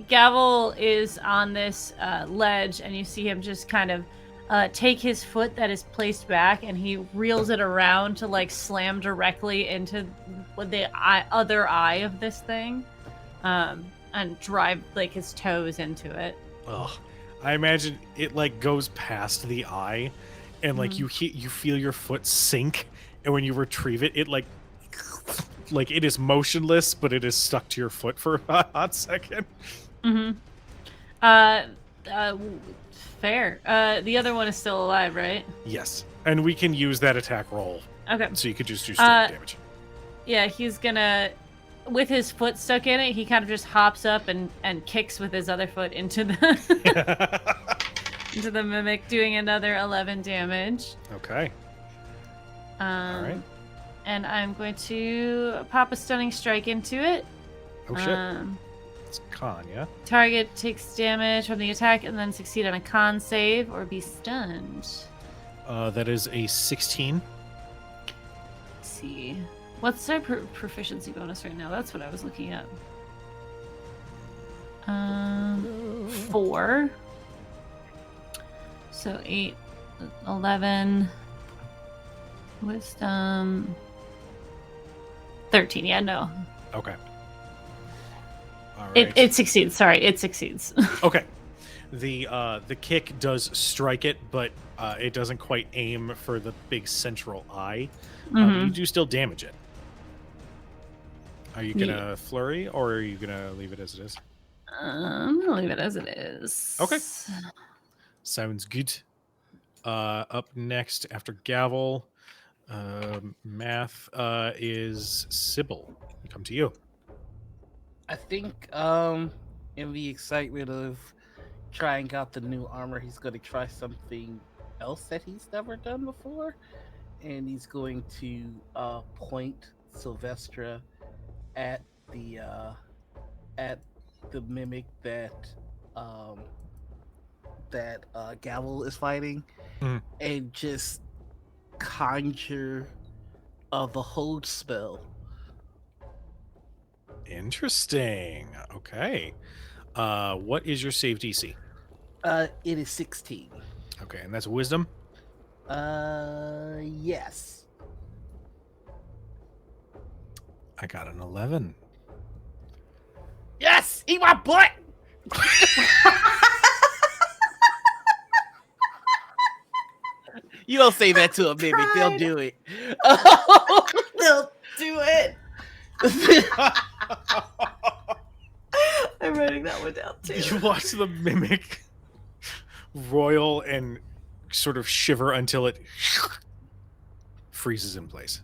Gavel is on this ledge, and you see him just kind of take his foot that is placed back, and he reels it around to like slam directly into the other eye of this thing, and drive like his toes into it. Ugh. I imagine it like goes past the eye, and like you feel your foot sink, and when you retrieve it, it like it is motionless, but it is stuck to your foot for a hot second. Mm-hmm. Fair. The other one is still alive, right? Yes, and we can use that attack roll, Okay. so you could just do straight damage. Yeah, he's gonna, with his foot stuck in it, he kind of just hops up and kicks with his other foot into the into the mimic, doing another 11 damage. Okay. All right. And I'm going to pop a stunning strike into it. Oh shit. It's con, yeah? Target takes damage from the attack and then succeed on a con save or be stunned. That is a 16. Let's see. What's our proficiency bonus right now? That's what I was looking at. 4. So 8, 11, wisdom, 13. Yeah, no. Okay. All right. It succeeds. Sorry, it succeeds. Okay. The kick does strike it, but it doesn't quite aim for the big central eye. You do still damage it. Are you gonna flurry, or are you gonna leave it as it is? I'm gonna leave it as it is. Okay. Sounds good. Up next after Gavel, Math is Sybil. We come to you. I think in the excitement of trying out the new armor, he's going to try something else that he's never done before, and he's going to point Sylvestra at the mimic that Gavel is fighting, and just conjure the hold spell. Interesting. Okay. What is your save DC? It is 16. Okay, and that's wisdom? Yes. I got an 11. Yes! Eat my butt! You don't say that to a mimic, they'll do it. They'll do it. I'm writing that one down too. You watch the mimic roil and sort of shiver until it freezes in place.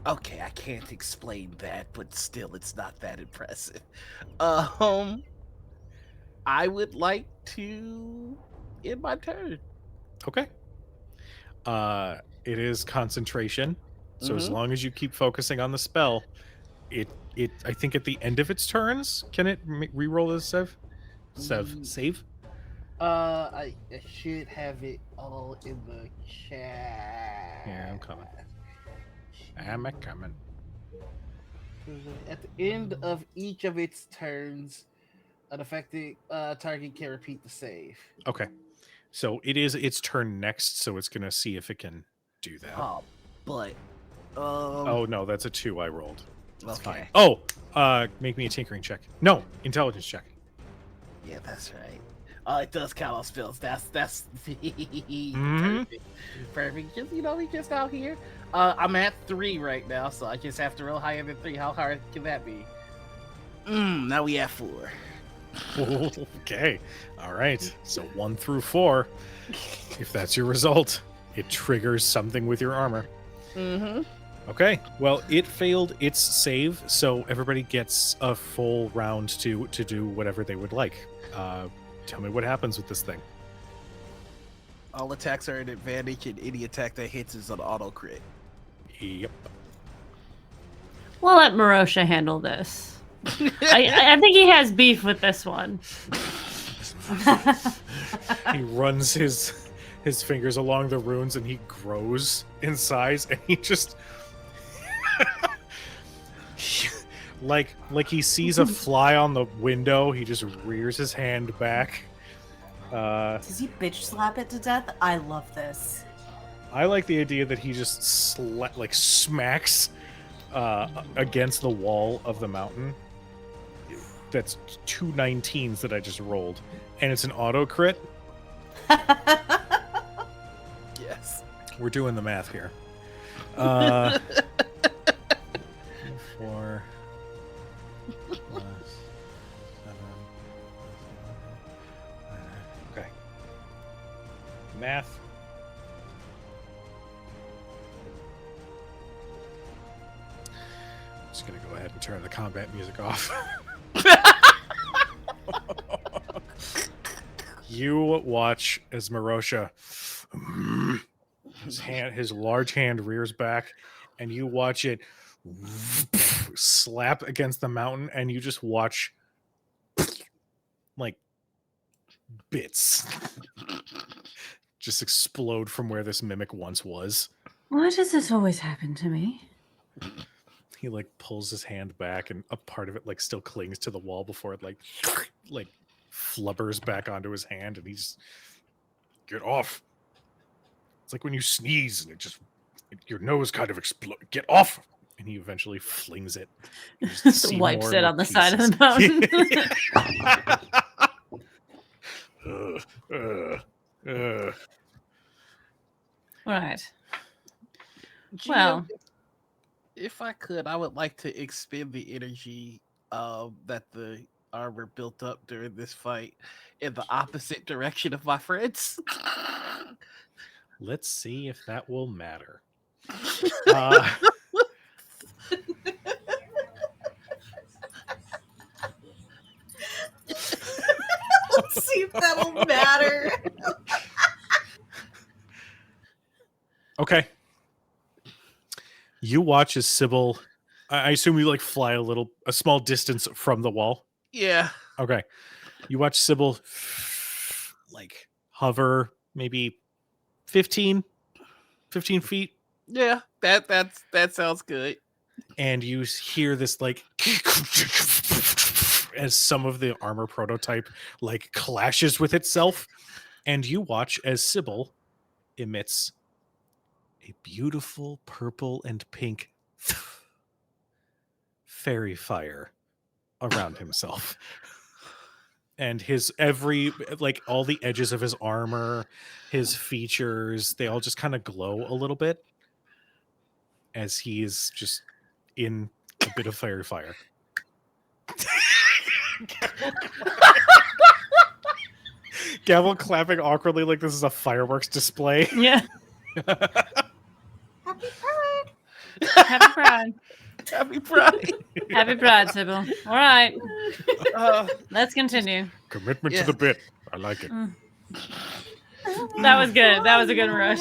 Okay, I can't explain that, but still, it's not that impressive. I would like to end my turn. Okay. It is concentration. So as Mm-hmm. long as you keep focusing on the spell, it I think at the end of its turns, can it re-roll as save? I should have it all in the chat. Yeah, I'm coming. I'm coming. At the end of each of its turns, an affected target can repeat the save. Okay. So it is its turn next, so it's gonna see if it can do that. Oh, but Oh no, that's a 2 I rolled. That's fine. okay. Oh, make me a tinkering check. No, intelligence check. Yeah, that's right. It does count on spells. That's Mhm. perfect. Perfect. Just we just out here. I'm at 3 right now, so I just have to roll higher than 3. How hard can that be? Now we at 4. Okay. All right. So 1 through 4. If that's your result, it triggers something with your armor. Mm-hmm. Okay. Well, it failed its save, so everybody gets a full round to do whatever they would like. Tell me what happens with this thing. All attacks are an advantage, and any attack that hits is an auto crit. Yep. We'll let Marosha handle this. I think he has beef with this one. He runs his fingers along the runes and he grows in size and he just like he sees a fly on the window, he just rears his hand back. Does he bitch slap it to death? I love this. I like the idea that he just smacks against the wall of the mountain. That's 2 19s that I just rolled, and it's an auto crit. Yes. We're doing the math here. 4 plus 7. Okay. Math. I'm just gonna go ahead and turn the combat music off. You watch as Marosha, his large hand rears back, and you watch it slap against the mountain, and you just watch like bits just explode from where this mimic once was. Why does this always happen to me? He like pulls his hand back, and a part of it like still clings to the wall before it like flubbers back onto his hand, and he's get off. It's like when you sneeze and your nose kind of explodes. Get off! And he eventually flings it. You just see Wipes more it and more on the side of the mountain. Right. GM, Well, if I could, I would like to expend the energy that the armor built up during this fight in the opposite direction of my friends. Let's see if that will matter. Let's see if that'll matter. Okay. You watch as Sybil, I assume you like fly a small distance from the wall. Yeah. Okay. You watch Sybil like hover maybe 15 feet. Yeah, that sounds good. And you hear this like as some of the armor prototype like clashes with itself. And you watch as Sybil emits a beautiful purple and pink fairy fire around himself. And his all the edges of his armor, his features, they all just kind of glow a little bit as he is just in a bit of fairy fire. Gavel clapping awkwardly like this is a fireworks display. yeah. Happy bird. Happy Pride. Happy Pride. Happy Pride, Sybil. All right, Uh, let's continue. Commitment Yeah. to the bit. I like it. That was good. That was a good rush.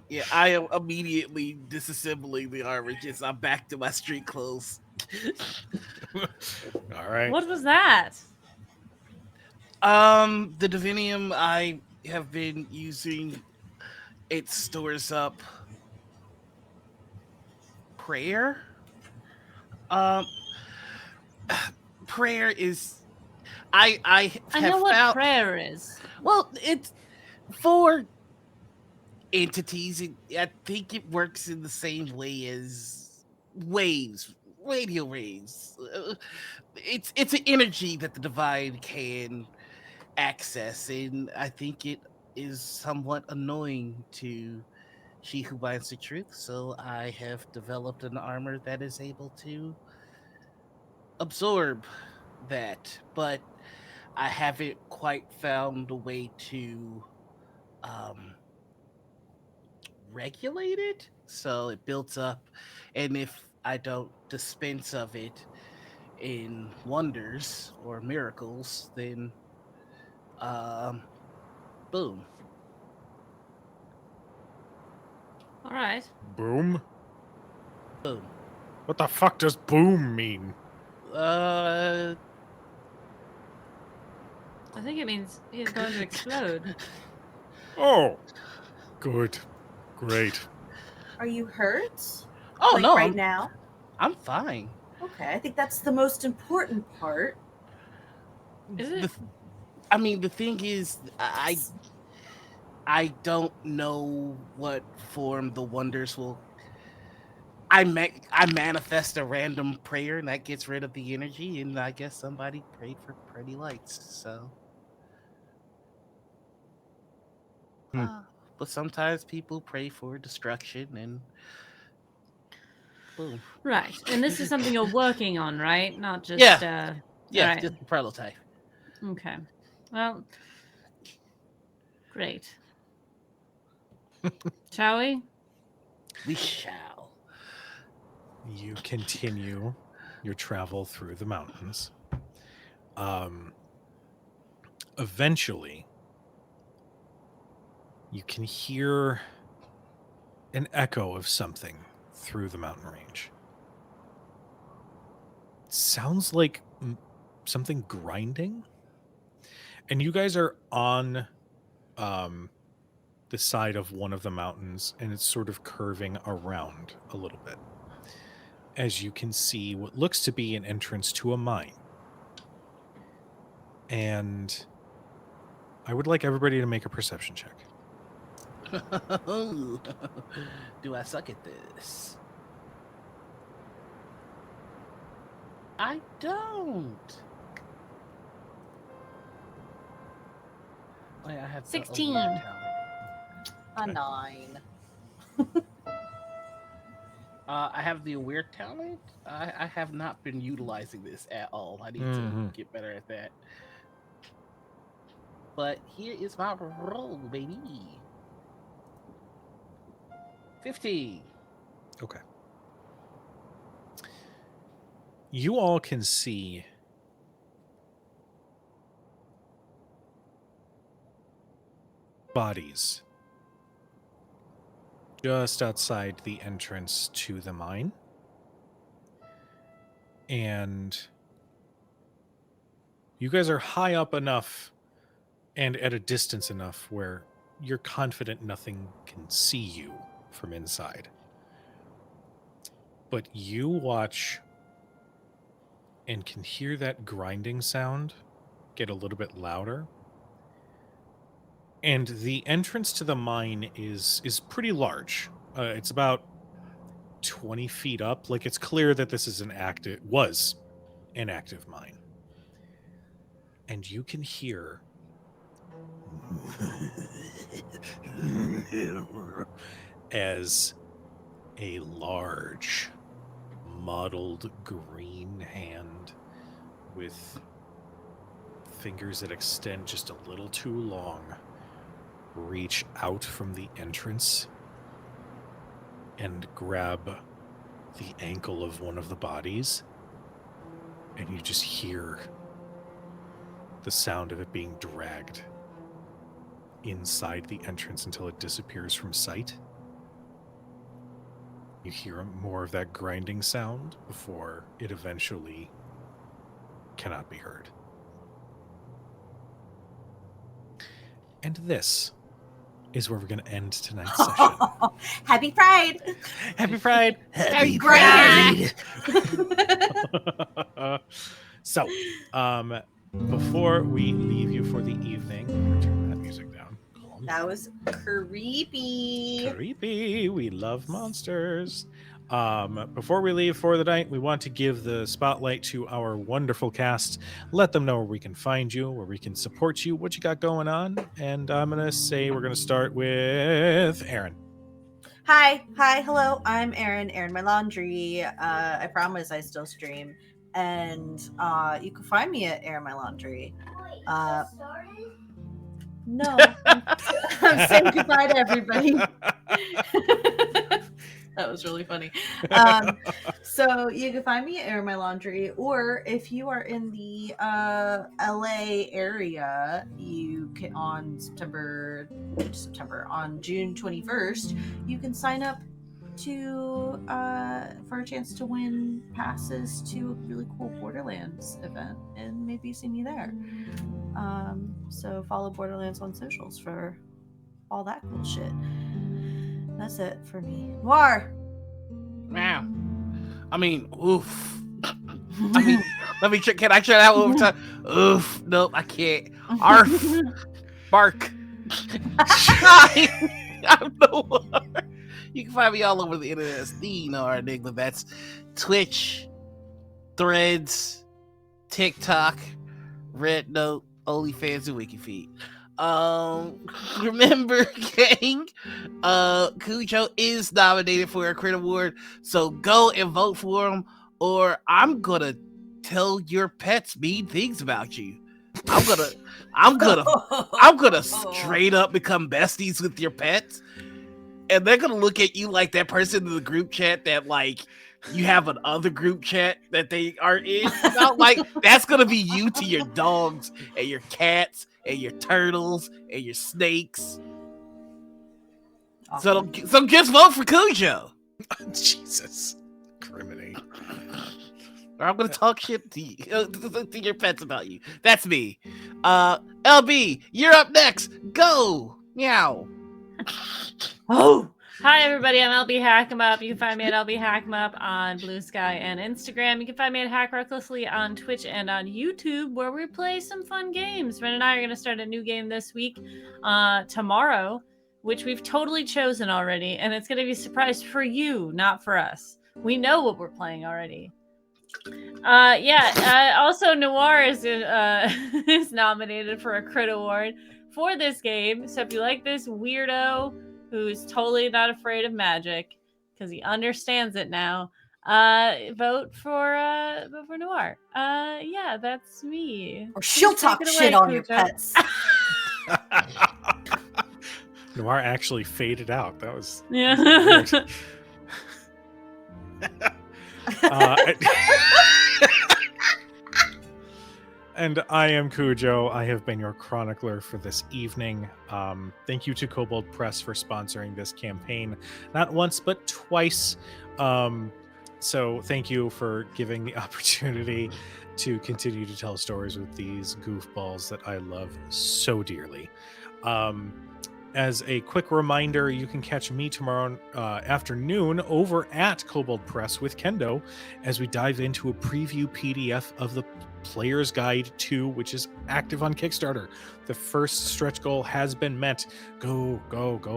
Yeah, I am immediately disassembling the armor. Just I'm back to my street clothes. All right. What was that? The divinium I have been using, it stores up prayer. Um, prayer is I I have know what found. prayer is. Well, it's for entities. I think it works in the same way as waves, radio waves. It's an energy that the divine can access, and I think it is somewhat annoying to she who binds the truth. So I have developed an armor that is able to absorb that, but I haven't quite found a way to um, regulate it. So it builds up, and if I don't dispense of it in wonders or miracles, then um, boom. All right. Boom. Boom. What the fuck does boom mean? Uh, I think it means he's going to explode. Oh, good. Great. Are you hurt? oh Like no, right now? I'm fine. Okay, I think that's the most important part. Is The it? I mean, the thing is, I don't know what form the wonders will. I manifest a random prayer and that gets rid of the energy, and I guess somebody prayed for pretty lights. So, Hmm. but sometimes people pray for destruction, and boom. Right. And this is something you're working on, right? Not just Yeah, all right. just the prototype. Okay. Well, great. Shall we? We shall. You continue your travel through the mountains. Eventually, you can hear an echo of something through the mountain range. It sounds like something grinding. And you guys are on the side of one of the mountains, and it's sort of curving around a little bit. As you can see what looks to be an entrance to a mine. And I would like everybody to make a perception check. Do I suck at this? I don't. Wait, I have the 16. aware talent. A 9. I have the aware talent. I have not been utilizing this at all. I need to get better at that. But here is my roll, baby. 15. Okay. You all can see bodies just outside the entrance to the mine. And you guys are high up enough and at a distance enough where you're confident nothing can see you from inside. But you watch and can hear that grinding sound get a little bit louder. And the entrance to the mine is pretty large. It's about 20 feet up. Like, it's clear that this is was an active mine. And you can hear as a large, mottled green hand with fingers that extend just a little too long reach out from the entrance and grab the ankle of one of the bodies, and you just hear the sound of it being dragged inside the entrance until it disappears from sight. You hear more of that grinding sound before it eventually cannot be heard. And this is where we're going to end tonight's session. Happy Pride! Happy Pride! Happy Pride! So, before we leave you for the evening, I'm gonna turn that music down. Calm That was creepy. Creepy. We love monsters. Before we leave for the night, we want to give the spotlight to our wonderful cast. Let them know where we can find you, where we can support you, what you got going on. And I'm going to say we're going to start with Erin. Hi, hello. I'm Erin My Laundry. I promise I still stream. And you can find me at Erin My Laundry. No, I'm saying goodbye to everybody. That was really funny. So you can find me at Air My Laundry, or if you are in the LA area, you can on June 21st, you can sign up to for a chance to win passes to a really cool Borderlands event, and maybe see me there. So follow Borderlands on socials for all that cool shit. That's it for me. Noir. Wow. I mean, oof. I mean, can I try that one more time? Oof. Nope, I can't. Arf. Bark. I'm Noir. You can find me all over the internet as the Noir Enigma. That's Twitch, Threads, TikTok, Red Note, OnlyFans, and WikiFeed. Remember, gang, Kujo is nominated for a Crit Award, so go and vote for him, or I'm gonna tell your pets mean things about you. I'm gonna straight up become besties with your pets, and they're gonna look at you like that person in the group chat that like you have an other group chat that they are in. Like that's gonna be you to your dogs and your cats and your turtles and your snakes. Awesome. So just vote for Kujo. Jesus. Criminate. Or I'm gonna talk shit to you, to your pets about you. That's me. LB, you're up next. Go. Meow. Oh. Hi, everybody. I'm LB Hackemup. You can find me at LB Hackemup on Blue Sky and Instagram. You can find me at Hack Recklessly on Twitch and on YouTube, where we play some fun games. Ren and I are going to start a new game this week, tomorrow, which we've totally chosen already, and it's going to be a surprise for you, not for us. We know what we're playing already. Also, Noir is is nominated for a Crit Award for this game. So if you like this weirdo who's totally not afraid of magic because he understands it now, vote for Noir. Yeah, that's me. Or she'll talk shit on your pets. Noir actually faded out. That was Yeah. And I am Kujo. I have been your chronicler for this evening. Thank you to Kobold Press for sponsoring this campaign, not once but twice. So thank you for giving the opportunity to continue to tell stories with these goofballs that I love so dearly. As a quick reminder, you can catch me tomorrow afternoon over at Kobold Press with Kendo as we dive into a preview PDF of the Player's Guide 2, which is active on Kickstarter. The first stretch goal has been met. Go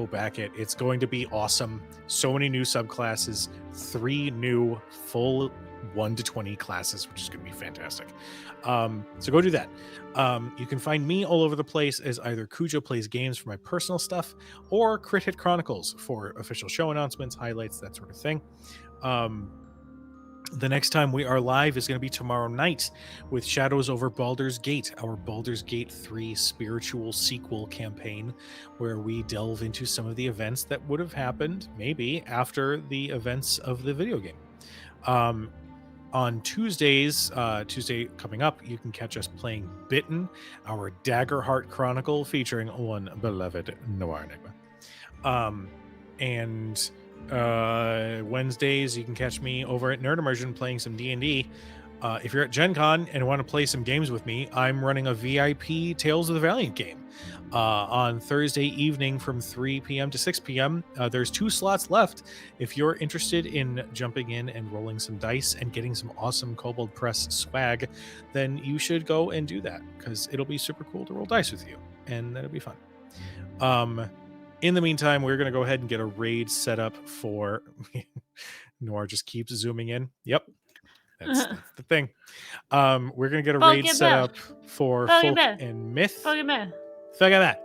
back it. It's going to be awesome. So many new subclasses, 3 new full 1 to 20 classes, which is going to be fantastic. So go do that. You can find me all over the place as either Kujo Plays Games for my personal stuff or Crit Hit Chronicles for official show announcements, highlights, that sort of thing. The next time we are live is going to be tomorrow night with Shadows Over Baldur's Gate, our Baldur's Gate 3 spiritual sequel campaign, where we delve into some of the events that would have happened maybe after the events of the video game. On Tuesdays, Tuesday coming up, you can catch us playing Bitten, our Daggerheart Chronicle featuring one beloved Noir Enigma. And Wednesdays, you can catch me over at Nerd Immersion playing some D&D. If you're at Gen Con and want to play some games with me, I'm running a VIP Tales of the Valiant game on Thursday evening from 3 p.m. to 6 p.m. There's 2 slots left. If you're interested in jumping in and rolling some dice and getting some awesome Kobold Press swag, then you should go and do that, because it'll be super cool to roll dice with you, and that'll be fun. In the meantime, we're going to go ahead and get a raid set up for... Noir just keeps zooming in. Yep. That's the thing. We're going to get a raid set up for Folk and Myth. Fuck at that.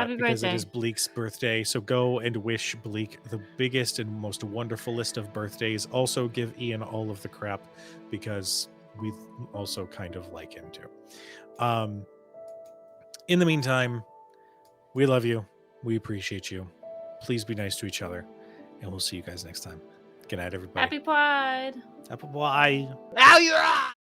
Because it is Bleak's birthday. So go and wish Bleak the biggest and most wonderfulest of birthdays. Also give Ian all of the crap, because we also kind of like him too. In the meantime, we love you. We appreciate you. Please be nice to each other. And we'll see you guys next time. Good night, everybody. Happy Pride. Happy Pride. Now you're on!